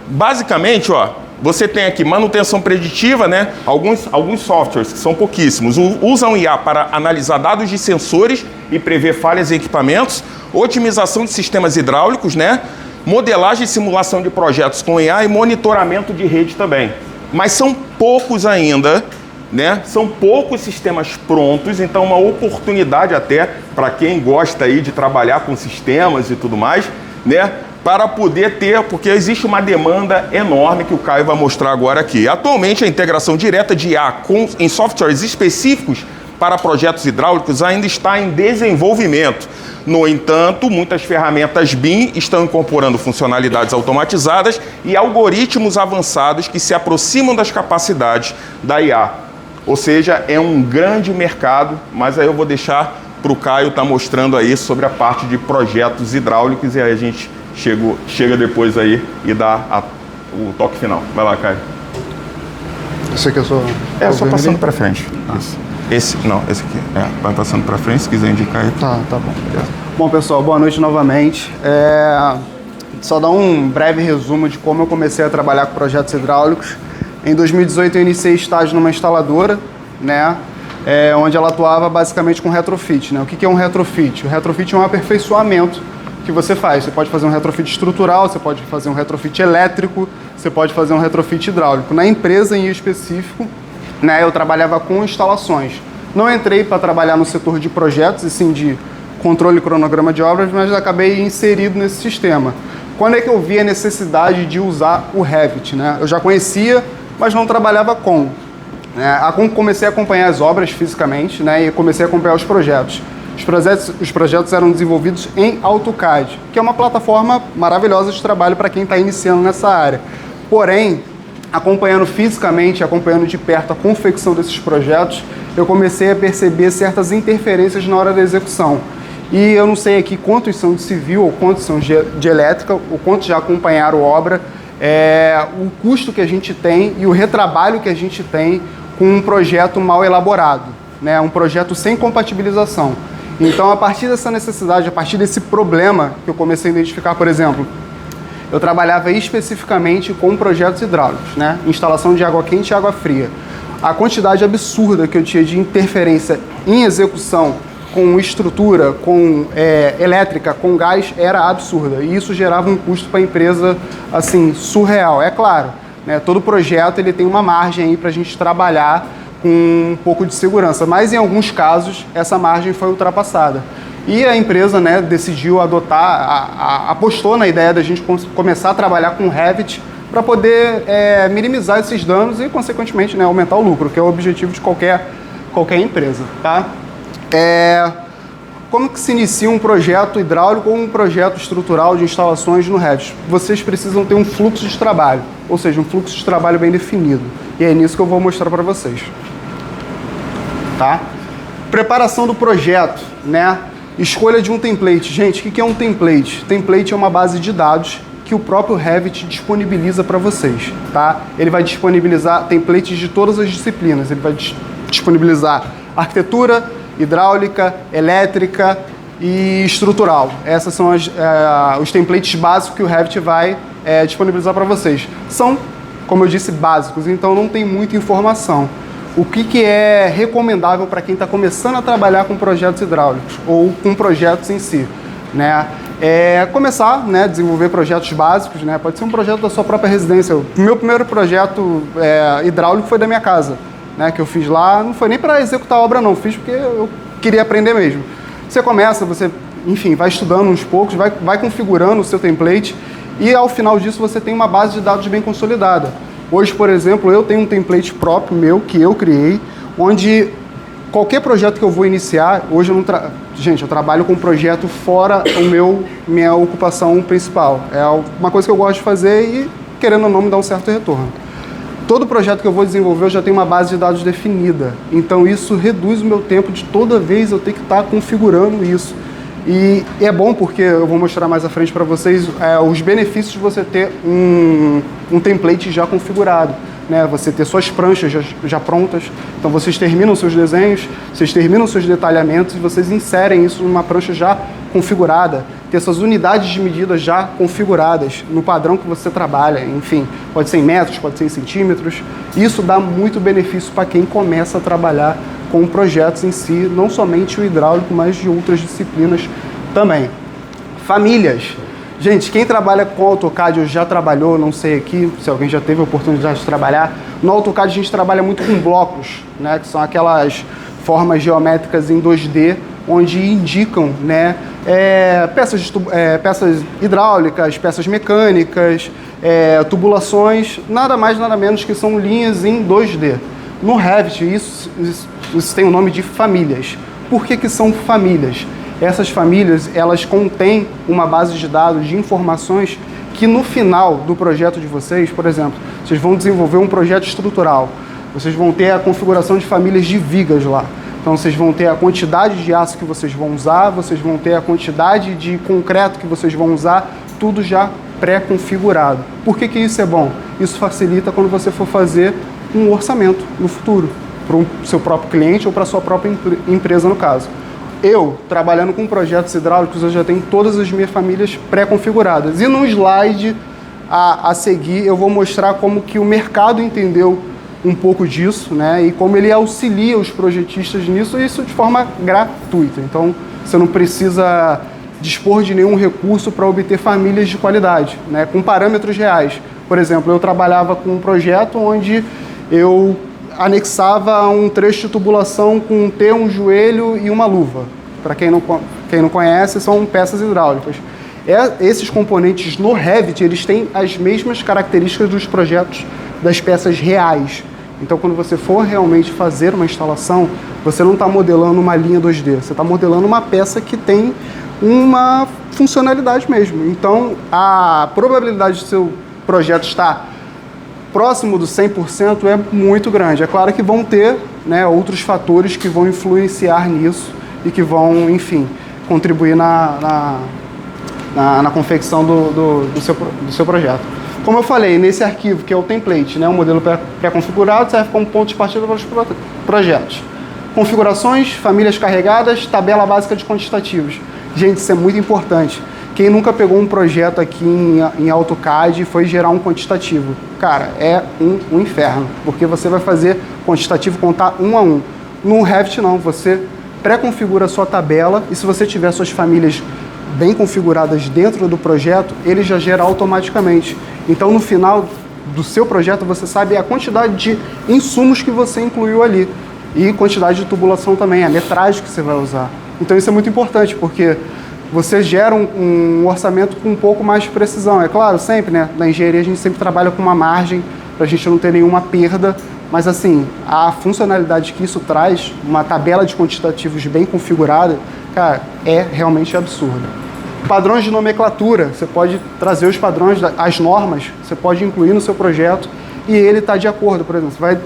basicamente, ó, você tem aqui manutenção preditiva, né? Alguns softwares, que são pouquíssimos, usam IA para analisar dados de sensores e prever falhas em equipamentos, otimização de sistemas hidráulicos, né? Modelagem e simulação de projetos com IA e monitoramento de rede também. Mas são poucos ainda, né? São poucos sistemas prontos, então uma oportunidade até para quem gosta aí de trabalhar com sistemas e tudo mais, né? Para poder ter, porque existe uma demanda enorme que o Caio vai mostrar agora aqui. Atualmente, a integração direta de IA em softwares específicos para projetos hidráulicos ainda está em desenvolvimento. No entanto, muitas ferramentas BIM estão incorporando funcionalidades automatizadas e algoritmos avançados que se aproximam das capacidades da IA. Ou seja, é um grande mercado, mas aí eu vou deixar para o Caio estar mostrando aí sobre a parte de projetos hidráulicos e aí a gente chega depois aí e dá o toque final. Vai lá, Caio. Esse aqui é só... só passando para frente. Isso. Esse aqui. Vai passando para frente, se quiser indicar aí. Tá bom. Bom, pessoal, boa noite novamente. Só dar um breve resumo de como eu comecei a trabalhar com projetos hidráulicos. Em 2018 eu iniciei estágio numa instaladora, né? Onde ela atuava basicamente com retrofit, né? O que é um retrofit? O retrofit é um aperfeiçoamento que você faz. Você pode fazer um retrofit estrutural, você pode fazer um retrofit elétrico, você pode fazer um retrofit hidráulico. Na empresa em específico, né, eu trabalhava com instalações. Não entrei para trabalhar no setor de projetos, e sim de controle e cronograma de obras, mas acabei inserido nesse sistema. Quando é que eu vi a necessidade de usar o Revit, né? Eu já conhecia, mas não trabalhava com. Comecei a acompanhar as obras fisicamente, né, e comecei a acompanhar os projetos. Os projetos eram desenvolvidos em AutoCAD, que é uma plataforma maravilhosa de trabalho para quem está iniciando nessa área. Porém, acompanhando fisicamente, acompanhando de perto a confecção desses projetos, eu comecei a perceber certas interferências na hora da execução. E eu não sei aqui quantos são de civil ou quantos são de elétrica, ou quantos já acompanharam obra, o custo que a gente tem e o retrabalho que a gente tem com um projeto mal elaborado, né? Um projeto sem compatibilização. Então, a partir dessa necessidade, a partir desse problema que eu comecei a identificar, por exemplo, eu trabalhava especificamente com projetos hidráulicos, né? Instalação de água quente e água fria. A quantidade absurda que eu tinha de interferência em execução com estrutura, com elétrica, com gás, era absurda. E isso gerava um custo para a empresa, assim, surreal. É claro, né? Todo projeto ele tem uma margem aí para a gente trabalhar com um pouco de segurança, mas em alguns casos essa margem foi ultrapassada. E a empresa, né, decidiu adotar, apostou na ideia da gente começar a trabalhar com Revit para poder minimizar esses danos e, consequentemente, né, aumentar o lucro, que é o objetivo de qualquer empresa. Tá? Como que se inicia um projeto hidráulico ou um projeto estrutural de instalações no Revit? Vocês precisam ter um fluxo de trabalho, ou seja, um fluxo de trabalho bem definido. E é nisso que eu vou mostrar para vocês. Tá? Preparação do projeto, né? Escolha de um template. Gente, o que é um template? Template é uma base de dados que o próprio Revit disponibiliza para vocês, tá? Ele vai disponibilizar templates de todas as disciplinas. Ele vai disponibilizar arquitetura, hidráulica, elétrica e estrutural. Essas são os templates básicos que o Revit vai disponibilizar para vocês. São, como eu disse, básicos, então não tem muita informação. O que é recomendável para quem está começando a trabalhar com projetos hidráulicos ou com projetos em si, né? Começar, né, desenvolver projetos básicos, né? Pode ser um projeto da sua própria residência. O meu primeiro projeto hidráulico foi da minha casa, né, que eu fiz lá. Não foi nem para executar a obra, não. Fiz porque eu queria aprender mesmo. Você começa, enfim, vai estudando uns poucos, vai configurando o seu template e ao final disso você tem uma base de dados bem consolidada. Hoje, por exemplo, eu tenho um template próprio meu, que eu criei, onde qualquer projeto que eu vou iniciar, hoje eu não Gente, eu trabalho com um projeto fora minha ocupação principal. É uma coisa que eu gosto de fazer e, querendo ou não, me dá um certo retorno. Todo projeto que eu vou desenvolver, eu já tenho uma base de dados definida. Então, isso reduz o meu tempo de toda vez eu ter que estar configurando isso. E é bom porque eu vou mostrar mais à frente para vocês os benefícios de você ter um template já configurado, né? Você ter suas pranchas já prontas. Então vocês terminam seus desenhos, vocês terminam seus detalhamentos e vocês inserem isso numa prancha já configurada. Ter suas unidades de medida já configuradas no padrão que você trabalha. Enfim, pode ser em metros, pode ser em centímetros. Isso dá muito benefício para quem começa a trabalhar com projetos em si, não somente o hidráulico, mas de outras disciplinas também. Famílias. Gente, quem trabalha com AutoCAD ou já trabalhou, não sei aqui, se alguém já teve a oportunidade de trabalhar, no AutoCAD a gente trabalha muito com blocos, né, que são aquelas formas geométricas em 2D, onde indicam, né, peças hidráulicas, peças mecânicas, tubulações, nada mais, nada menos que são linhas em 2D. No Revit, isso tem o nome de famílias. Por que são famílias? Essas famílias, elas contêm uma base de dados, de informações que no final do projeto de vocês, por exemplo, vocês vão desenvolver um projeto estrutural, vocês vão ter a configuração de famílias de vigas lá. Então, vocês vão ter a quantidade de aço que vocês vão usar, vocês vão ter a quantidade de concreto que vocês vão usar, tudo já pré-configurado. Por que isso é bom? Isso facilita quando você for fazer um orçamento no futuro, para o seu próprio cliente ou para a sua própria empresa, no caso. Eu, trabalhando com projetos hidráulicos, eu já tenho todas as minhas famílias pré-configuradas. E no slide a seguir, eu vou mostrar como que o mercado entendeu um pouco disso, né? E como ele auxilia os projetistas nisso, e isso de forma gratuita. Então, você não precisa dispor de nenhum recurso para obter famílias de qualidade, né? Com parâmetros reais. Por exemplo, eu trabalhava com um projeto onde eu anexava um trecho de tubulação com um T, um joelho e uma luva. Para quem não conhece, são peças hidráulicas. Esses componentes no Revit, eles têm as mesmas características dos projetos das peças reais. Então, quando você for realmente fazer uma instalação, você não está modelando uma linha 2D, você está modelando uma peça que tem uma funcionalidade mesmo. Então, a probabilidade do seu projeto estar próximo do 100% é muito grande. É claro que vão ter, né, outros fatores que vão influenciar nisso e que vão, enfim, contribuir na confecção do seu projeto. Como eu falei, nesse arquivo, que é o template, né, o modelo pré-configurado, serve como ponto de partida para os projetos. Configurações, famílias carregadas, tabela básica de quantitativos. Gente, isso é muito importante. Quem nunca pegou um projeto aqui em AutoCAD e foi gerar um quantitativo? Cara, é um inferno, porque você vai fazer quantitativo contar um a um. No Revit não, você pré-configura a sua tabela e se você tiver suas famílias bem configuradas dentro do projeto, ele já gera automaticamente. Então, no final do seu projeto, você sabe a quantidade de insumos que você incluiu ali e quantidade de tubulação também, a metragem que você vai usar. Então, isso é muito importante, porque você gera um orçamento com um pouco mais de precisão. É claro, sempre, né? Na engenharia a gente sempre trabalha com uma margem para a gente não ter nenhuma perda, mas assim, a funcionalidade que isso traz, uma tabela de quantitativos bem configurada, cara, é realmente absurdo. Padrões de nomenclatura, você pode trazer os padrões, as normas, você pode incluir no seu projeto e ele está de acordo. Por exemplo, você vai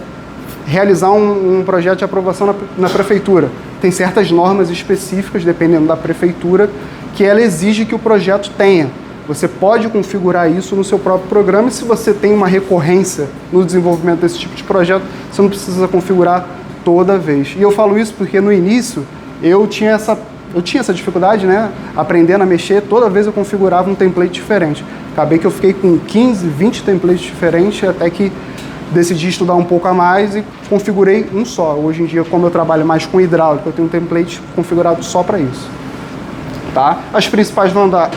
realizar um projeto de aprovação na prefeitura. Tem certas normas específicas, dependendo da prefeitura, que ela exige que o projeto tenha. Você pode configurar isso no seu próprio programa e se você tem uma recorrência no desenvolvimento desse tipo de projeto, você não precisa configurar toda vez. E eu falo isso porque no início eu tinha essa dificuldade, né? Aprendendo a mexer, toda vez eu configurava um template diferente. Acabei que eu fiquei com 15, 20 templates diferentes até que decidi estudar um pouco a mais e configurei um só. Hoje em dia, como eu trabalho mais com hidráulica, eu tenho um template configurado só para isso. Tá? As principais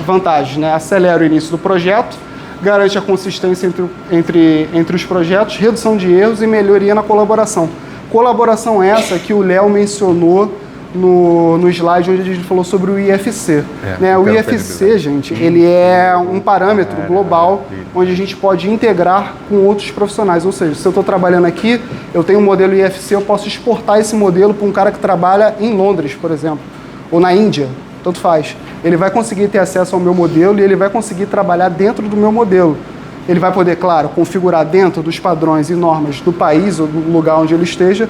vantagens, né? Acelera o início do projeto, garante a consistência entre os projetos, redução de erros e melhoria na colaboração. Colaboração essa que o Léo mencionou no slide onde a gente falou sobre o IFC. Né? O IFC, gente, ele é um parâmetro global onde a gente pode integrar com outros profissionais. Ou seja, se eu estou trabalhando aqui, eu tenho um modelo IFC, eu posso exportar esse modelo para um cara que trabalha em Londres, por exemplo, ou na Índia. Tanto faz. Ele vai conseguir ter acesso ao meu modelo e ele vai conseguir trabalhar dentro do meu modelo. Ele vai poder, claro, configurar dentro dos padrões e normas do país ou do lugar onde ele esteja,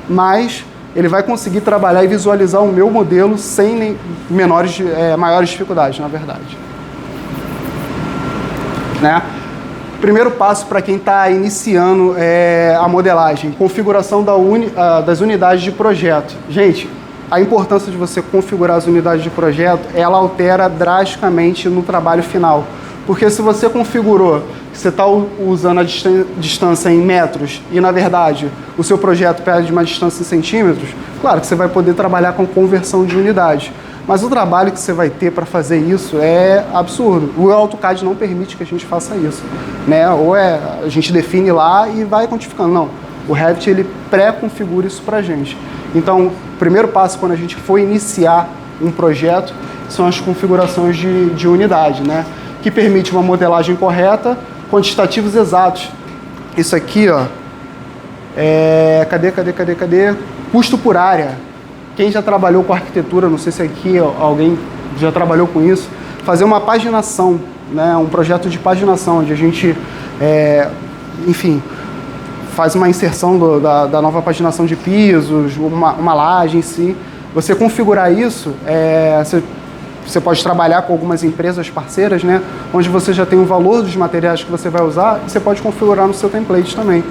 mas ele vai conseguir trabalhar e visualizar o meu modelo sem maiores dificuldades, na verdade. Né? Primeiro passo para quem está iniciando a modelagem, configuração das unidades de projeto. Gente, a importância de você configurar as unidades de projeto, ela altera drasticamente no trabalho final. Porque se você configurou, você está usando a distância em metros e, na verdade, o seu projeto pede uma distância em centímetros, claro que você vai poder trabalhar com conversão de unidade. Mas o trabalho que você vai ter para fazer isso é absurdo. O AutoCAD não permite que a gente faça isso. Né? Ou a gente define lá e vai quantificando. Não. O Revit, ele pré-configura isso para a gente. Então, o primeiro passo quando a gente for iniciar um projeto são as configurações de unidade, né? Que permite uma modelagem correta, quantitativos exatos. Isso aqui, ó, cadê? Custo por área. Quem já trabalhou com arquitetura, não sei se aqui alguém já trabalhou com isso, fazer uma paginação, né? Um projeto de paginação, onde a gente, enfim, faz uma inserção da nova paginação de pisos, uma laje em si. Você configurar isso, você pode trabalhar com algumas empresas parceiras, né, onde você já tem o valor dos materiais que você vai usar e você pode configurar no seu template também.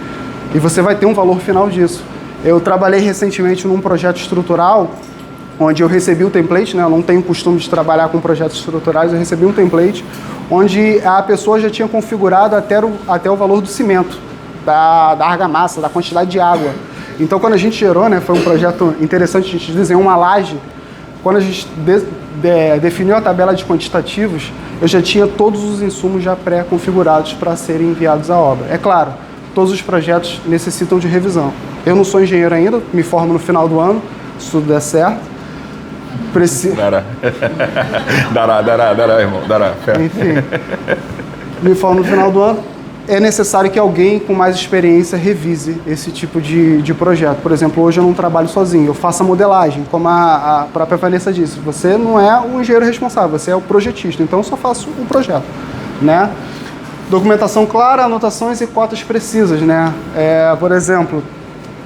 E você vai ter um valor final disso. Eu trabalhei recentemente num projeto estrutural, onde eu recebi o template, né, eu não tenho costume de trabalhar com projetos estruturais, eu recebi um template onde a pessoa já tinha configurado até o valor do cimento, da argamassa, da quantidade de água. Então, quando a gente gerou, né, foi um projeto interessante, a gente desenhou uma laje. Quando a gente definiu a tabela de quantitativos, eu já tinha todos os insumos já pré-configurados para serem enviados à obra. É claro, todos os projetos necessitam de revisão. Eu não sou engenheiro ainda, me formo no final do ano, se tudo der certo. Dará, irmão, dará. Enfim, me formo no final do ano. É necessário que alguém com mais experiência revise esse tipo de projeto. Por exemplo, hoje eu não trabalho sozinho, eu faço a modelagem, como a própria Vanessa disse. Você não é o engenheiro responsável, você é o projetista, então eu só faço o projeto, né? Documentação clara, anotações e cotas precisas, né? Por exemplo,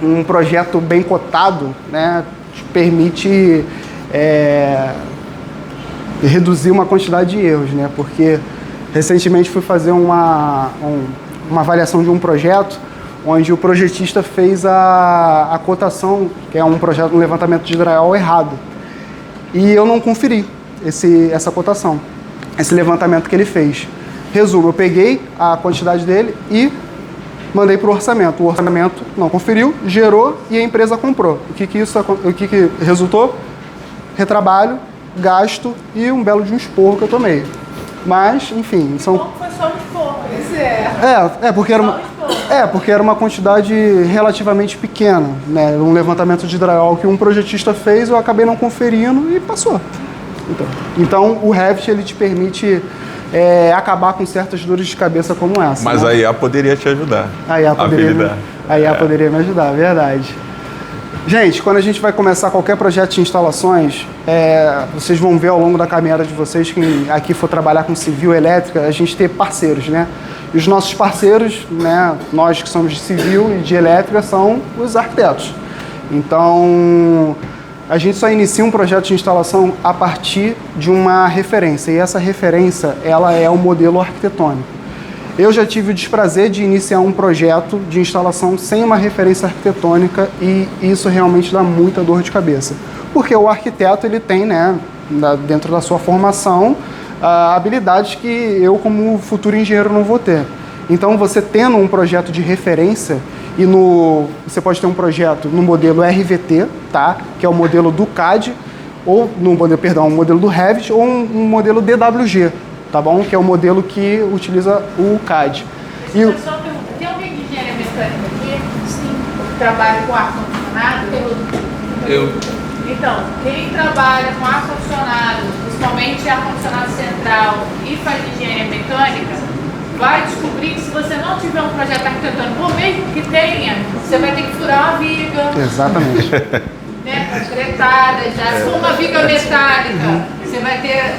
um projeto bem cotado, né, te permite reduzir uma quantidade de erros, né? Porque recentemente fui fazer uma avaliação de um projeto onde o projetista fez a cotação, que é um projeto, um levantamento de drywall errado. E eu não conferi essa cotação, esse levantamento que ele fez. Resumo, eu peguei a quantidade dele e mandei para o orçamento. O orçamento não conferiu, gerou e a empresa comprou. O que resultou? Retrabalho, gasto e um belo de um esporro que eu tomei. Mas, enfim, são... Como foi só um esporro? Esse porque era uma quantidade relativamente pequena, né? Um levantamento de drywall que um projetista fez, eu acabei não conferindo e passou. Então o Revit, ele te permite acabar com certas dores de cabeça como essa. Mas né? a IA poderia te ajudar. A IA poderia me ajudar, verdade. Gente, quando a gente vai começar qualquer projeto de instalações, vocês vão ver ao longo da caminhada de vocês, quem aqui for trabalhar com civil, elétrica, a gente ter parceiros, né? E os nossos parceiros, né, nós que somos de civil e de elétrica, são os arquitetos. Então, a gente só inicia um projeto de instalação a partir de uma referência, e essa referência, ela é o modelo arquitetônico. Eu já tive o desprazer de iniciar um projeto de instalação sem uma referência arquitetônica e isso realmente dá muita dor de cabeça. Porque o arquiteto, ele tem, né, dentro da sua formação, habilidades que eu, como futuro engenheiro, não vou ter. Então, você tendo um projeto de referência, você pode ter um projeto no modelo RVT, tá? Que é o modelo do CAD, ou no modelo, modelo do Revit, ou um modelo DWG, tá bom? Que é o modelo que utiliza o CAD. Tem alguém de engenharia mecânica aqui? Sim. Que trabalha com ar-condicionado? Eu. Então, quem trabalha com ar-condicionado, principalmente ar-condicionado central e faz engenharia mecânica, vai descobrir que se você não tiver um projeto arquitetônico, ou mesmo que tenha, você vai ter que furar uma viga. Exatamente. Né, concretada, já se for uma viga metálica, você vai ter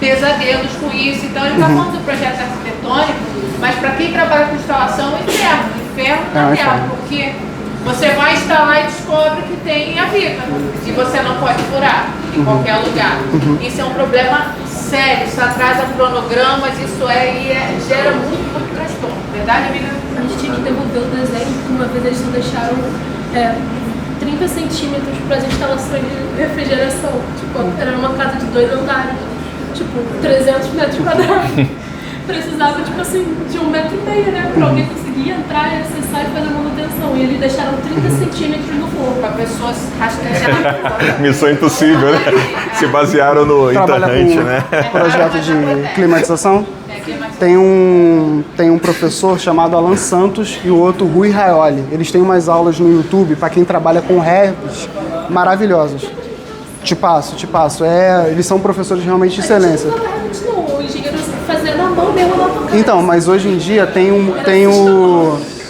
pesadelos com isso. Então, ele está falando do projeto arquitetônico, mas para quem trabalha com instalação, é inferno na terra, porque você vai instalar e descobre que tem a viga e você não pode furar em qualquer lugar. Isso é um problema sério, isso atrasa cronogramas, isso gera muito transtorno. Verdade, amiga? A gente tinha que devolver o desenho, porque uma vez eles só deixaram 30 centímetros para as instalações de refrigeração. Tipo, era uma casa de 2 andares, tipo, 300 metros quadrados. Precisava, tipo assim, de 1,5 metro, né? Pra alguém conseguir entrar e acessar e fazer a manutenção. E eles deixaram 30 centímetros no forno. Para pessoas rastejar. Missão impossível, né? Se basearam no Internet, né? Projeto de climatização. Tem um professor chamado Alan Santos e o outro Rui Raioli. Eles têm umas aulas no YouTube para quem trabalha com Revit maravilhosas. Te passo. Eles são professores realmente de excelência. O engenheiro fazendo a mão mesmo na tua casa. Então, mas hoje em dia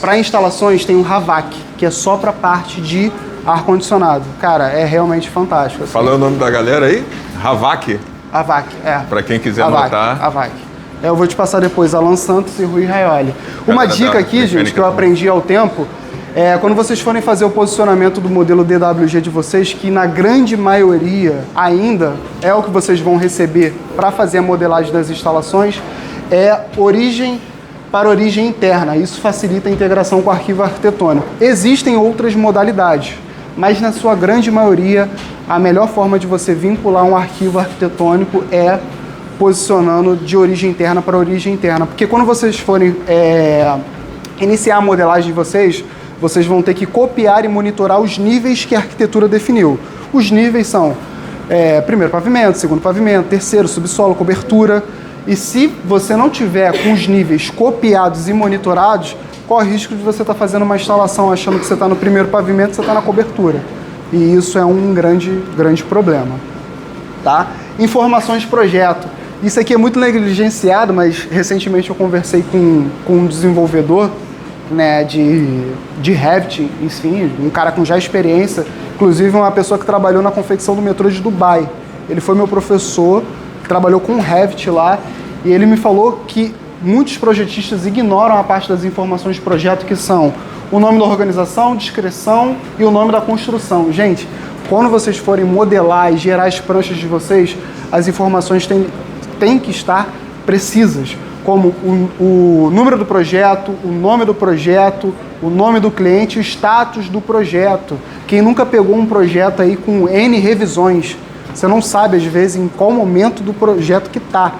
para instalações tem o Havac, que é só para parte de ar-condicionado. Cara, é realmente fantástico. Assim. Fala o nome da galera aí? Havac? Havac, Para quem quiser anotar. Havac. Eu vou te passar depois, Alan Santos e Rui Raioli. Uma dica aqui, gente, que eu aprendi ao tempo, quando vocês forem fazer o posicionamento do modelo DWG de vocês, que na grande maioria ainda é o que vocês vão receber para fazer a modelagem das instalações, é origem para origem interna. Isso facilita a integração com o arquivo arquitetônico. Existem outras modalidades, mas na sua grande maioria, a melhor forma de você vincular um arquivo arquitetônico é posicionando de origem interna para origem interna. Porque quando vocês forem iniciar a modelagem de vocês vão ter que copiar e monitorar os níveis que a arquitetura definiu. Os níveis são primeiro pavimento, segundo pavimento, terceiro subsolo, cobertura. E se você não tiver com os níveis copiados e monitorados, corre o risco de você estar fazendo uma instalação achando que você está no primeiro pavimento e você está na cobertura. E isso é um grande problema. Tá? Informações de projeto. Isso aqui é muito negligenciado, mas recentemente eu conversei com um desenvolvedor, né, de Revit, enfim, um cara com já experiência, inclusive uma pessoa que trabalhou na confecção do metrô de Dubai. Ele foi meu professor, trabalhou com Revit lá, e ele me falou que muitos projetistas ignoram a parte das informações de projeto, que são o nome da organização, descrição e o nome da construção. Gente, quando vocês forem modelar e gerar as pranchas de vocês, as informações têm que estar precisas, como o número do projeto, o nome do projeto, o nome do cliente, o status do projeto. Quem nunca pegou um projeto aí com N revisões, você não sabe, às vezes, em qual momento do projeto que está.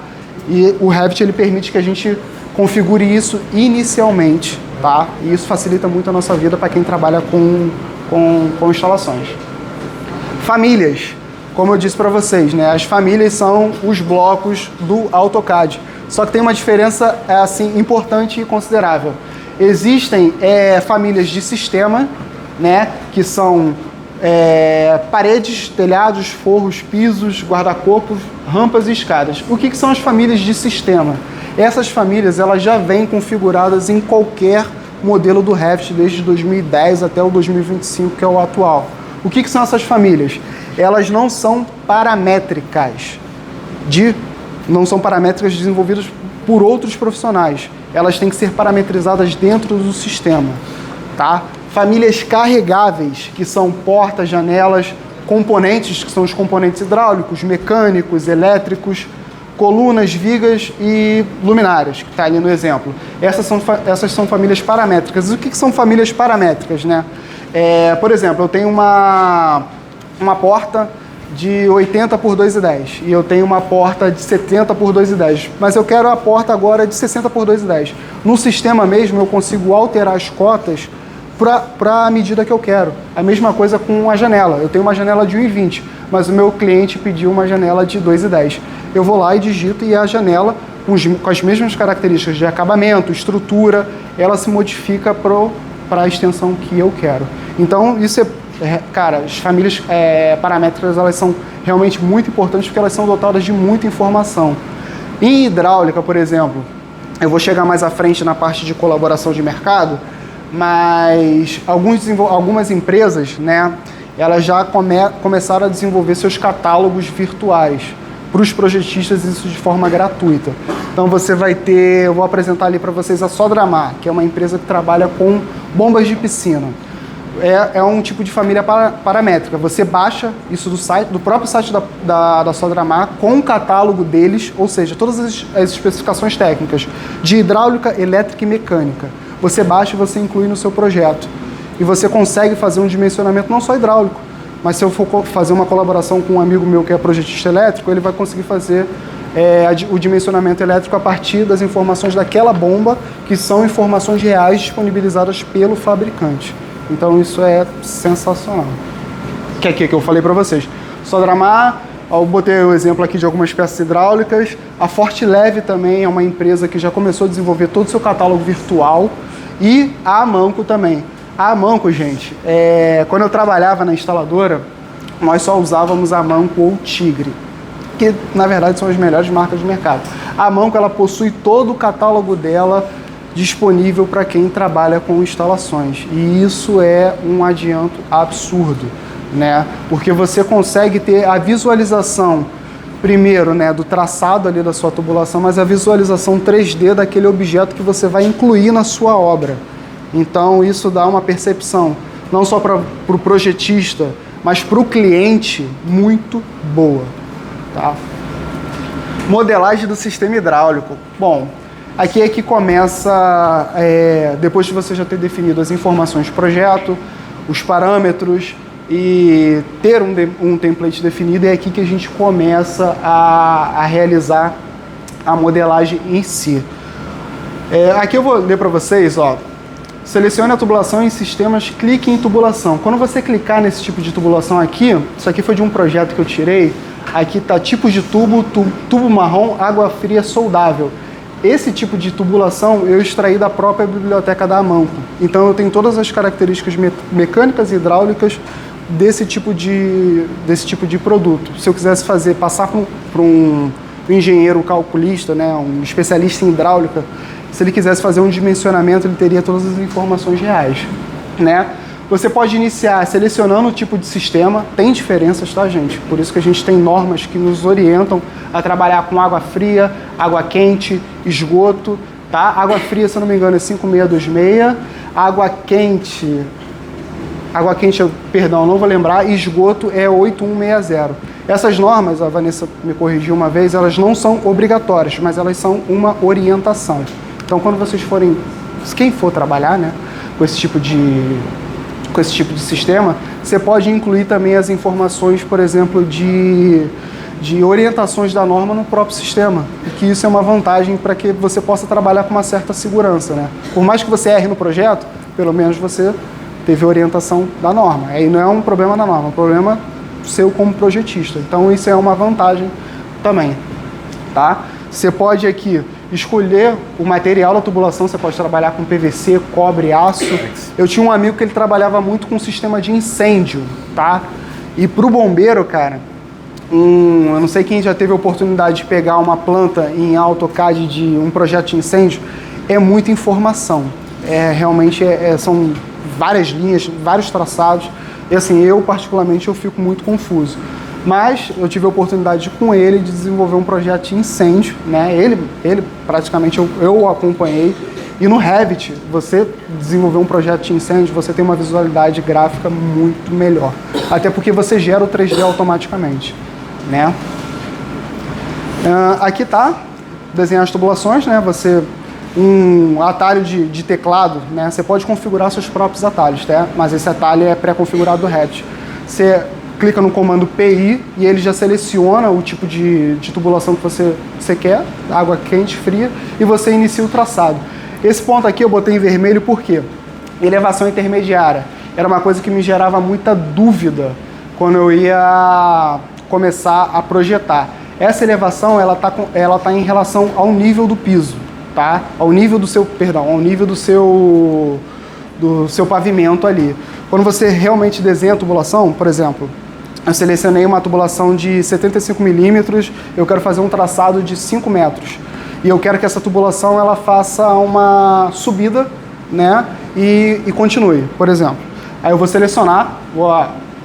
E o Revit, ele permite que a gente configure isso inicialmente, tá? E isso facilita muito a nossa vida para quem trabalha com instalações. Famílias. Como eu disse para vocês, né? As famílias são os blocos do AutoCAD. Só que tem uma diferença assim, importante e considerável. Existem famílias de sistema, né? Que são paredes, telhados, forros, pisos, guarda-corpos, rampas e escadas. O que são as famílias de sistema? Essas famílias elas já vêm configuradas em qualquer modelo do Revit, desde 2010 até o 2025, que é o atual. O que são essas famílias? Elas não são paramétricas, desenvolvidas por outros profissionais. Elas têm que ser parametrizadas dentro do sistema, tá? Famílias carregáveis, que são portas, janelas, componentes, que são os componentes hidráulicos, mecânicos, elétricos, colunas, vigas e luminárias, que está ali no exemplo. Essas são famílias paramétricas. E o que são famílias paramétricas, né? Por exemplo, eu tenho uma porta de 80 por 2,10 e eu tenho uma porta de 70 por 2,10, mas eu quero a porta agora de 60 por 2,10. No sistema mesmo eu consigo alterar as cotas para a medida que eu quero. A mesma coisa com a janela. Eu tenho uma janela de 1,20, mas o meu cliente pediu uma janela de 2,10. Eu vou lá e digito e a janela, com as mesmas características de acabamento, estrutura, ela se modifica para a extensão que eu quero. Então, isso cara, as famílias paramétricas, elas são realmente muito importantes porque elas são dotadas de muita informação. Em hidráulica, por exemplo, eu vou chegar mais à frente na parte de colaboração de mercado, mas algumas empresas, né, elas já começaram a desenvolver seus catálogos virtuais para os projetistas, isso de forma gratuita. Então você vai ter, eu vou apresentar ali para vocês a Sodramar, que é uma empresa que trabalha com bombas de piscina. É um tipo de família paramétrica. Você baixa isso do próprio site da Sodramar com o catálogo deles, ou seja, todas as especificações técnicas de hidráulica, elétrica e mecânica. Você baixa e você inclui no seu projeto. E você consegue fazer um dimensionamento não só hidráulico, mas se eu for fazer uma colaboração com um amigo meu que é projetista elétrico, ele vai conseguir fazer o dimensionamento elétrico a partir das informações daquela bomba, que são informações reais disponibilizadas pelo fabricante. Então isso é sensacional. Que é aqui que eu falei para vocês. Sodramar, eu botei o exemplo aqui de algumas peças hidráulicas. A Fortileve também é uma empresa que já começou a desenvolver todo o seu catálogo virtual. E a Amanco também. A Amanco, gente, quando eu trabalhava na instaladora, nós só usávamos a Amanco ou Tigre, que na verdade são as melhores marcas do mercado. A Amanco, ela possui todo o catálogo dela disponível para quem trabalha com instalações. E isso é um adianto absurdo, né? Porque você consegue ter a visualização, primeiro, né, do traçado ali da sua tubulação, mas a visualização 3D daquele objeto que você vai incluir na sua obra. Então isso dá uma percepção, não só para o projetista, mas para o cliente, muito boa. Tá? Modelagem do sistema hidráulico. Bom, aqui é que começa, depois de você já ter definido as informações do projeto, os parâmetros e ter um template definido, é aqui que a gente começa a realizar a modelagem em si. Aqui eu vou ler para vocês, ó. Selecione a tubulação em sistemas, clique em tubulação. Quando você clicar nesse tipo de tubulação aqui, isso aqui foi de um projeto que eu tirei, aqui está tipos de tubo marrom, água fria soldável. Esse tipo de tubulação eu extraí da própria biblioteca da Amanco. Então eu tenho todas as características mecânicas e hidráulicas desse tipo de produto. Se eu quisesse passar para um engenheiro calculista, né, um especialista em hidráulica, se ele quisesse fazer um dimensionamento, ele teria todas as informações reais, né? Você pode iniciar selecionando o tipo de sistema, tem diferenças, tá, gente? Por isso que a gente tem normas que nos orientam a trabalhar com água fria, água quente, esgoto, tá? Água fria, se eu não me engano, é 5626, água quente, perdão, não vou lembrar, esgoto é 8160. Essas normas, a Vanessa me corrigiu uma vez, elas não são obrigatórias, mas elas são uma orientação. Então, quando vocês forem, quem for trabalhar, né, com esse tipo de sistema, você pode incluir também as informações, por exemplo, de orientações da norma no próprio sistema, e que isso é uma vantagem para que você possa trabalhar com uma certa segurança, né? Por mais que você erre no projeto, pelo menos você teve orientação da norma. Aí não é um problema da norma, é um problema seu como projetista. Então isso é uma vantagem também, tá? Você pode aqui escolher o material da tubulação, você pode trabalhar com PVC, cobre, aço. Eu tinha um amigo que ele trabalhava muito com sistema de incêndio, tá? E pro bombeiro, cara, eu não sei quem já teve a oportunidade de pegar uma planta em AutoCAD de um projeto de incêndio, é muita informação. Realmente são várias linhas, vários traçados. E assim, eu particularmente eu fico muito confuso. Mas eu tive a oportunidade com ele de desenvolver um projeto de incêndio, né? Ele praticamente eu o acompanhei. E no Revit, você desenvolver um projeto de incêndio, você tem uma visualidade gráfica muito melhor. Até porque você gera o 3D automaticamente, né? Aqui tá, desenhar as tubulações, né? Um atalho de teclado, né? Você pode configurar seus próprios atalhos, tá? Mas esse atalho é pré-configurado do Revit. Você clica no comando PI e ele já seleciona o tipo de tubulação que você quer, água quente, fria, e você inicia o traçado. Esse ponto aqui eu botei em vermelho porque elevação intermediária era uma coisa que me gerava muita dúvida quando eu ia começar a projetar. Essa elevação ela tá em relação ao nível do piso, tá? Ao nível do seu pavimento ali. Quando você realmente desenha a tubulação, por exemplo, eu selecionei uma tubulação de 75 milímetros, eu quero fazer um traçado de 5 metros. E eu quero que essa tubulação ela faça uma subida, né? E continue, por exemplo. Aí eu vou selecionar, vou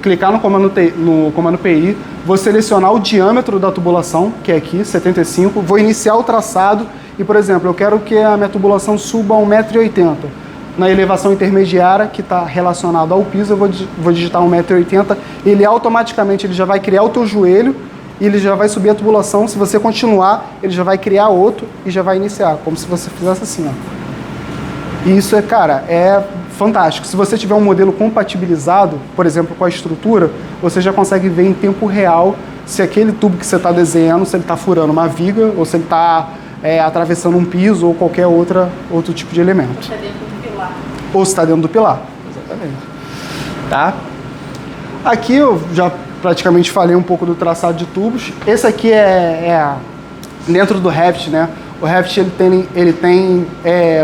clicar no comando PI, vou selecionar o diâmetro da tubulação, que é aqui, 75, vou iniciar o traçado e, por exemplo, eu quero que a minha tubulação suba a 1,80 m. Na elevação intermediária, que está relacionado ao piso, eu vou digitar 1,80 m, ele automaticamente já vai criar o teu joelho e ele já vai subir a tubulação. Se você continuar, ele já vai criar outro e já vai iniciar, como se você fizesse assim, ó. E isso é fantástico. Se você tiver um modelo compatibilizado, por exemplo, com a estrutura, você já consegue ver em tempo real se aquele tubo que você está desenhando, se ele está furando uma viga ou se ele está atravessando um piso ou qualquer outro tipo de elemento. Está dentro do pilar. Ou se está dentro do pilar. Exatamente. Tá? Aqui eu já praticamente falei um pouco do traçado de tubos. Esse aqui é dentro do Revit, né? O Revit ele tem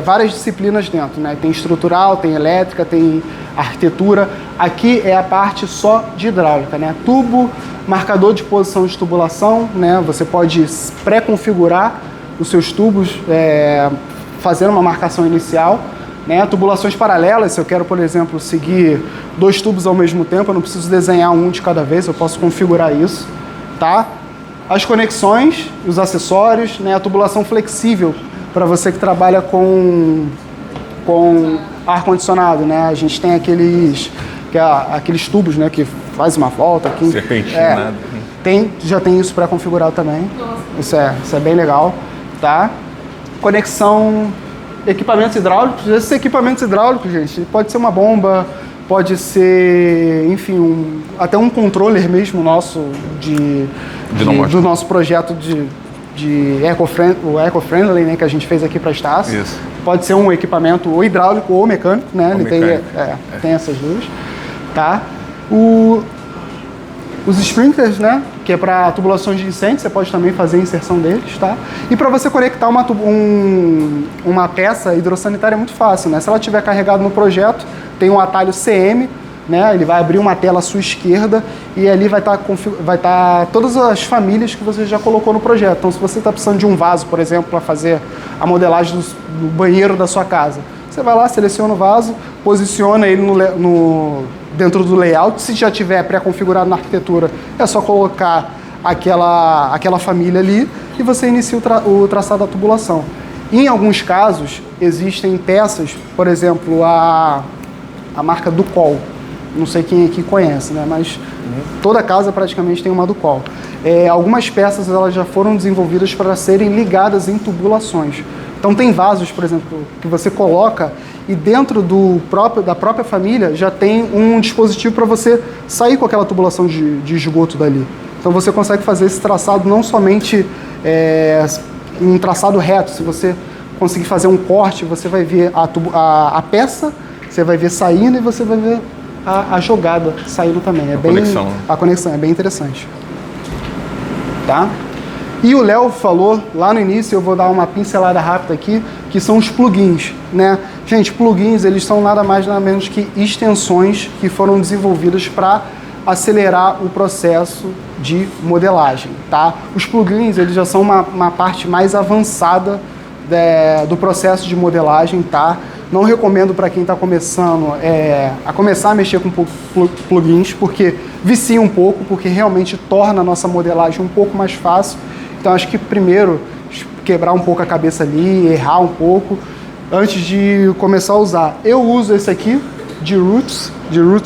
várias disciplinas dentro, né? Tem estrutural, tem elétrica, tem arquitetura. Aqui é a parte só de hidráulica, né? Tubo, marcador de posição de tubulação, né? Você pode pré-configurar os seus tubos, fazendo uma marcação inicial, né? Tubulações paralelas, se eu quero, por exemplo, seguir 2 tubos ao mesmo tempo, eu não preciso desenhar um de cada vez, eu posso configurar isso, tá? As conexões, os acessórios, né? A tubulação flexível, para você que trabalha com ar-condicionado, né? A gente tem aqueles tubos, né? Que faz uma volta. Aqui, serpentinado. Já tem isso pré-configurado também. Isso é bem legal, tá? Conexão, equipamentos hidráulicos. Esses equipamentos hidráulicos, gente, pode ser uma bomba, pode ser, enfim, até um controller mesmo nosso do nosso projeto de eco-friendly, né, que a gente fez aqui para a Estácio. Isso. Pode ser um equipamento ou hidráulico ou mecânico, né? Tem essas duas, tá? Os sprinklers, né, que é para tubulações de incêndio, você pode também fazer a inserção deles, tá? E para você conectar uma peça hidrossanitária é muito fácil, né? Se ela estiver carregada no projeto, tem um atalho CM, né? Ele vai abrir uma tela à sua esquerda e ali vai estar todas as famílias que você já colocou no projeto. Então, se você está precisando de um vaso, por exemplo, para fazer a modelagem do banheiro da sua casa, você vai lá, seleciona o vaso, posiciona ele dentro do layout. Se já tiver pré-configurado na arquitetura, é só colocar aquela família ali e você inicia o traçado da tubulação. Em alguns casos, existem peças, por exemplo, a marca Ducol. Não sei quem aqui conhece, né? Mas Toda casa praticamente tem uma ducol. Algumas peças elas já foram desenvolvidas para serem ligadas em tubulações. Então tem vasos, por exemplo, que você coloca e dentro da própria família já tem um dispositivo para você sair com aquela tubulação de esgoto dali. Então você consegue fazer esse traçado não somente um traçado reto. Se você conseguir fazer um corte, você vai ver a peça, você vai ver saindo e você vai ver a jogada saindo também. A conexão é bem interessante. Tá? E o Léo falou lá no início, eu vou dar uma pincelada rápida aqui, que são os plugins, né? Gente, plugins, eles são nada mais nada menos que extensões que foram desenvolvidas para acelerar o processo de modelagem, tá? Os plugins, eles já são uma parte mais avançada do processo de modelagem, tá? Não recomendo para quem está começando a começar a mexer com plugins, porque vicia um pouco, porque realmente torna a nossa modelagem um pouco mais fácil. Então acho que primeiro quebrar um pouco a cabeça ali, errar um pouco, antes de começar a usar. Eu uso esse aqui, de Roots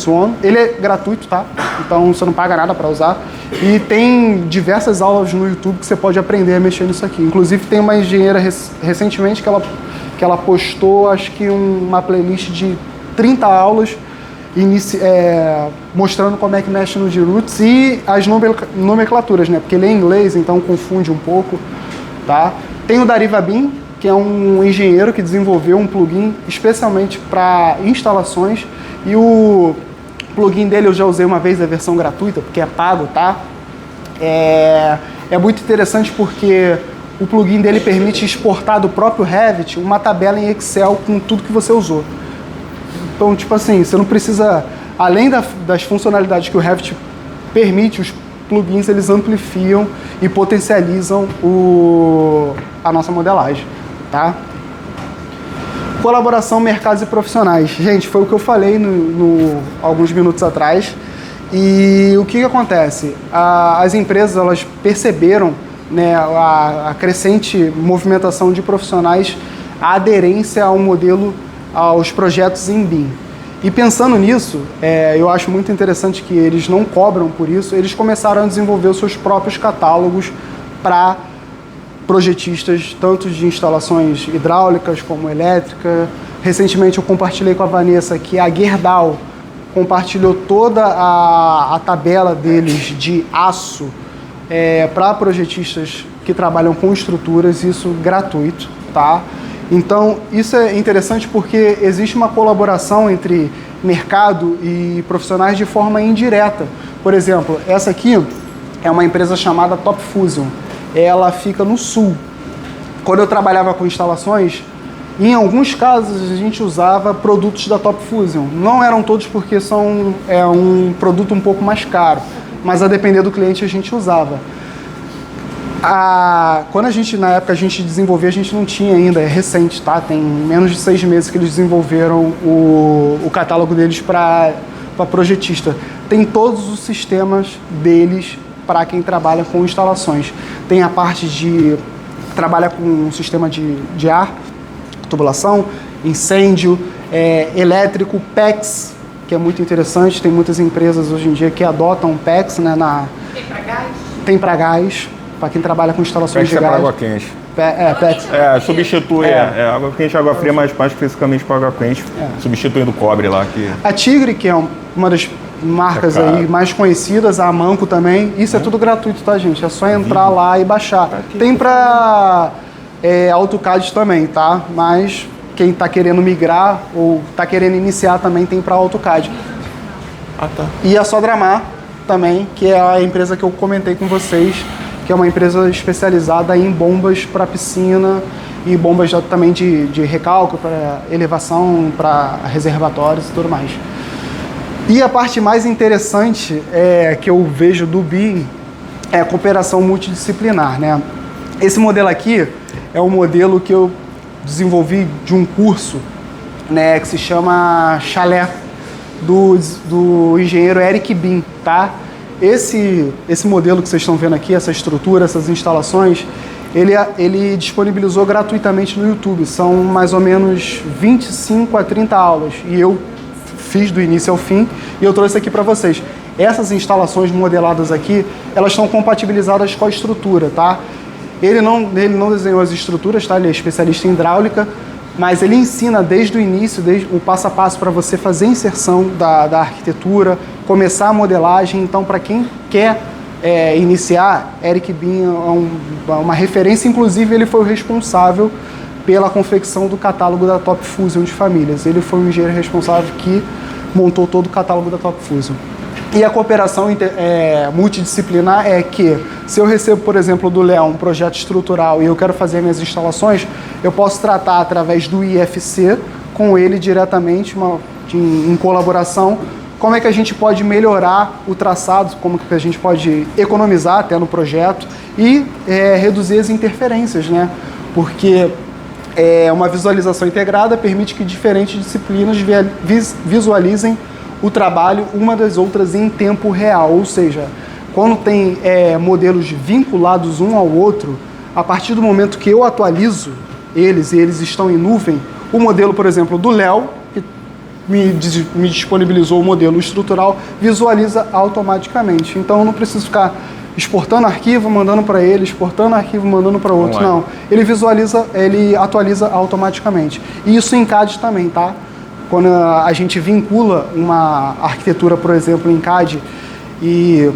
One. Ele é gratuito, tá? Então você não paga nada para usar. E tem diversas aulas no YouTube que você pode aprender a mexer nisso aqui. Inclusive tem uma engenheira recentemente que ela postou, acho que uma playlist de 30 aulas mostrando como é que mexe no G-Roots e as nomenclaturas, né? Porque ele é em inglês, então confunde um pouco, tá? Tem o Darivabin, que é um engenheiro que desenvolveu um plugin especialmente para instalações, e o plugin dele eu já usei uma vez, a versão gratuita, porque é pago, tá? É muito interessante porque o plugin dele permite exportar do próprio Revit uma tabela em Excel com tudo que você usou. Então, tipo assim, você não precisa, além das funcionalidades que o Revit permite, os plugins eles amplifiam e potencializam a nossa modelagem, tá? Colaboração, mercados e profissionais. Gente, foi o que eu falei alguns minutos atrás. E o que acontece? As empresas elas perceberam, né, a crescente movimentação de profissionais, a aderência ao modelo, aos projetos em BIM. E pensando nisso, eu acho muito interessante que eles não cobram por isso, eles começaram a desenvolver os seus próprios catálogos para projetistas, tanto de instalações hidráulicas como elétrica. Recentemente eu compartilhei com a Vanessa que a Gerdau compartilhou toda a tabela deles de aço para projetistas que trabalham com estruturas, isso gratuito, tá? Então, isso é interessante porque existe uma colaboração entre mercado e profissionais de forma indireta. Por exemplo, essa aqui é uma empresa chamada Top Fusion. Ela fica no sul. Quando eu trabalhava com instalações, em alguns casos a gente usava produtos da Top Fusion. Não eram todos porque é um produto um pouco mais caro, mas a depender do cliente a gente usava. Quando na época a gente desenvolvia, a gente não tinha ainda, é recente, tá? Tem menos de 6 meses que eles desenvolveram o catálogo deles para projetista. Tem todos os sistemas deles para quem trabalha com instalações. Tem a parte de trabalha com um sistema de ar, tubulação, incêndio, elétrico, PEX, que é muito interessante. Tem muitas empresas hoje em dia que adotam PEX, né? Tem para gás? Tem para gás. Para quem trabalha com instalações de gás. para água quente. PEX. Substitui água quente e água fria, mas mais especificamente para água quente, substituindo o cobre lá. A Tigre, que é uma das marcas aí mais conhecidas, a Amanco também, isso é tudo gratuito, tá, gente? É só entrar lá e baixar. Tem para AutoCAD também, tá? Mas quem está querendo migrar ou está querendo iniciar também tem para AutoCAD. Tá. E a Sodramar também, que é a empresa que eu comentei com vocês, que é uma empresa especializada em bombas para piscina e bombas também de recalque, para elevação, para reservatórios e tudo mais. E a parte mais interessante que eu vejo do BIM é a cooperação multidisciplinar, né? Esse modelo aqui é um modelo que eu desenvolvi de um curso, né, que se chama Chalé, do engenheiro Eric Bin, tá? Esse modelo que vocês estão vendo aqui, essa estrutura, essas instalações, ele disponibilizou gratuitamente no YouTube. São mais ou menos 25 a 30 aulas. E eu fiz do início ao fim e eu trouxe aqui para vocês. essas instalações modeladas aqui, elas estão compatibilizadas com a estrutura, tá? Ele não desenhou as estruturas, tá? Ele é especialista em hidráulica, mas ele ensina desde o início, desde o passo a passo para você fazer a inserção da arquitetura, começar a modelagem. Então, para quem quer iniciar, Eric Bin é uma referência. Inclusive, ele foi o responsável pela confecção do catálogo da Top Fusion de famílias. Ele foi o engenheiro responsável que montou todo o catálogo da Top Fusion. E a cooperação multidisciplinar é que, se eu recebo, por exemplo, do Léo um projeto estrutural e eu quero fazer minhas instalações, eu posso tratar através do IFC com ele diretamente, em colaboração, como é que a gente pode melhorar o traçado, como que a gente pode economizar até no projeto e reduzir as interferências, né? Porque uma visualização integrada permite que diferentes disciplinas visualizem o trabalho uma das outras em tempo real, ou seja, quando tem modelos vinculados um ao outro, a partir do momento que eu atualizo eles e eles estão em nuvem, o modelo, por exemplo, do Léo, que me disponibilizou o modelo estrutural, visualiza automaticamente. Então eu não preciso ficar exportando arquivo, mandando para ele, exportando arquivo, mandando para outro. Não, ele visualiza, ele atualiza automaticamente. E isso em CAD também, tá? Quando a gente vincula uma arquitetura, por exemplo, em CAD e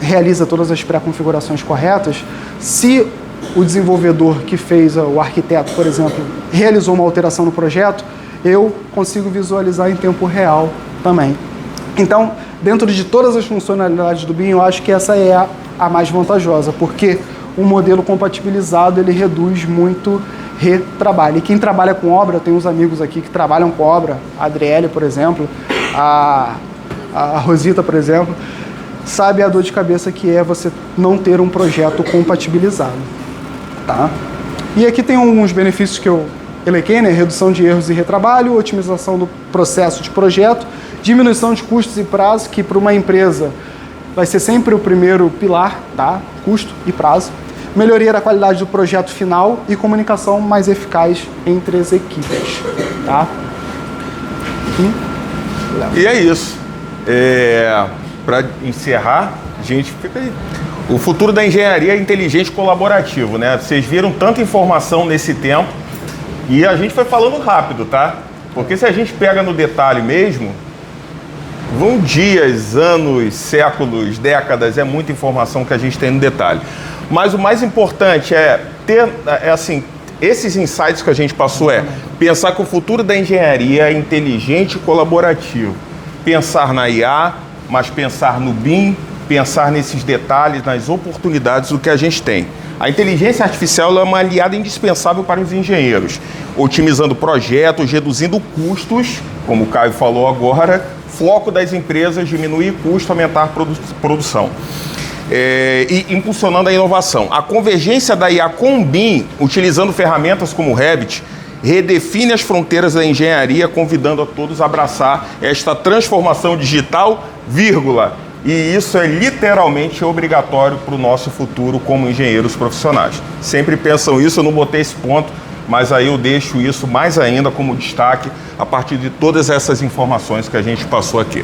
realiza todas as pré-configurações corretas, se o desenvolvedor que fez, o arquiteto, por exemplo, realizou uma alteração no projeto, eu consigo visualizar em tempo real também. Então, dentro de todas as funcionalidades do BIM, eu acho que essa é a mais vantajosa, porque o modelo compatibilizado, ele reduz muito retrabalho. E quem trabalha com obra, tem uns amigos aqui que trabalham com obra, a Adriele, por exemplo, a Rosita, por exemplo, sabe a dor de cabeça que é você não ter um projeto compatibilizado, tá? E aqui tem alguns benefícios que eu elequei, né? Redução de erros e retrabalho, otimização do processo de projeto, diminuição de custos e prazo, que para uma empresa vai ser sempre o primeiro pilar, tá? Custo e prazo. Melhoria da qualidade do projeto final e comunicação mais eficaz entre as equipes, tá? E é isso. Para encerrar, gente, fica aí. O futuro da engenharia é inteligente e colaborativo, né? Vocês viram tanta informação nesse tempo e a gente foi falando rápido, tá? Porque se a gente pega no detalhe mesmo, vão dias, anos, séculos, décadas, é muita informação que a gente tem no detalhe. Mas o mais importante é ter, assim, esses insights que a gente passou pensar que o futuro da engenharia é inteligente e colaborativo. Pensar na IA, mas pensar no BIM, pensar nesses detalhes, nas oportunidades do que a gente tem. A inteligência artificial é uma aliada indispensável para os engenheiros, otimizando projetos, reduzindo custos, como o Caio falou agora, foco das empresas, diminuir custo, aumentar a produção. E impulsionando a inovação. A convergência da IA com o BIM, utilizando ferramentas como o Revit, redefine as fronteiras da engenharia, convidando a todos a abraçar esta transformação digital, vírgula. E isso é literalmente obrigatório para o nosso futuro como engenheiros profissionais. Sempre pensam isso, eu não botei esse ponto, mas aí eu deixo isso mais ainda como destaque a partir de todas essas informações que a gente passou aqui.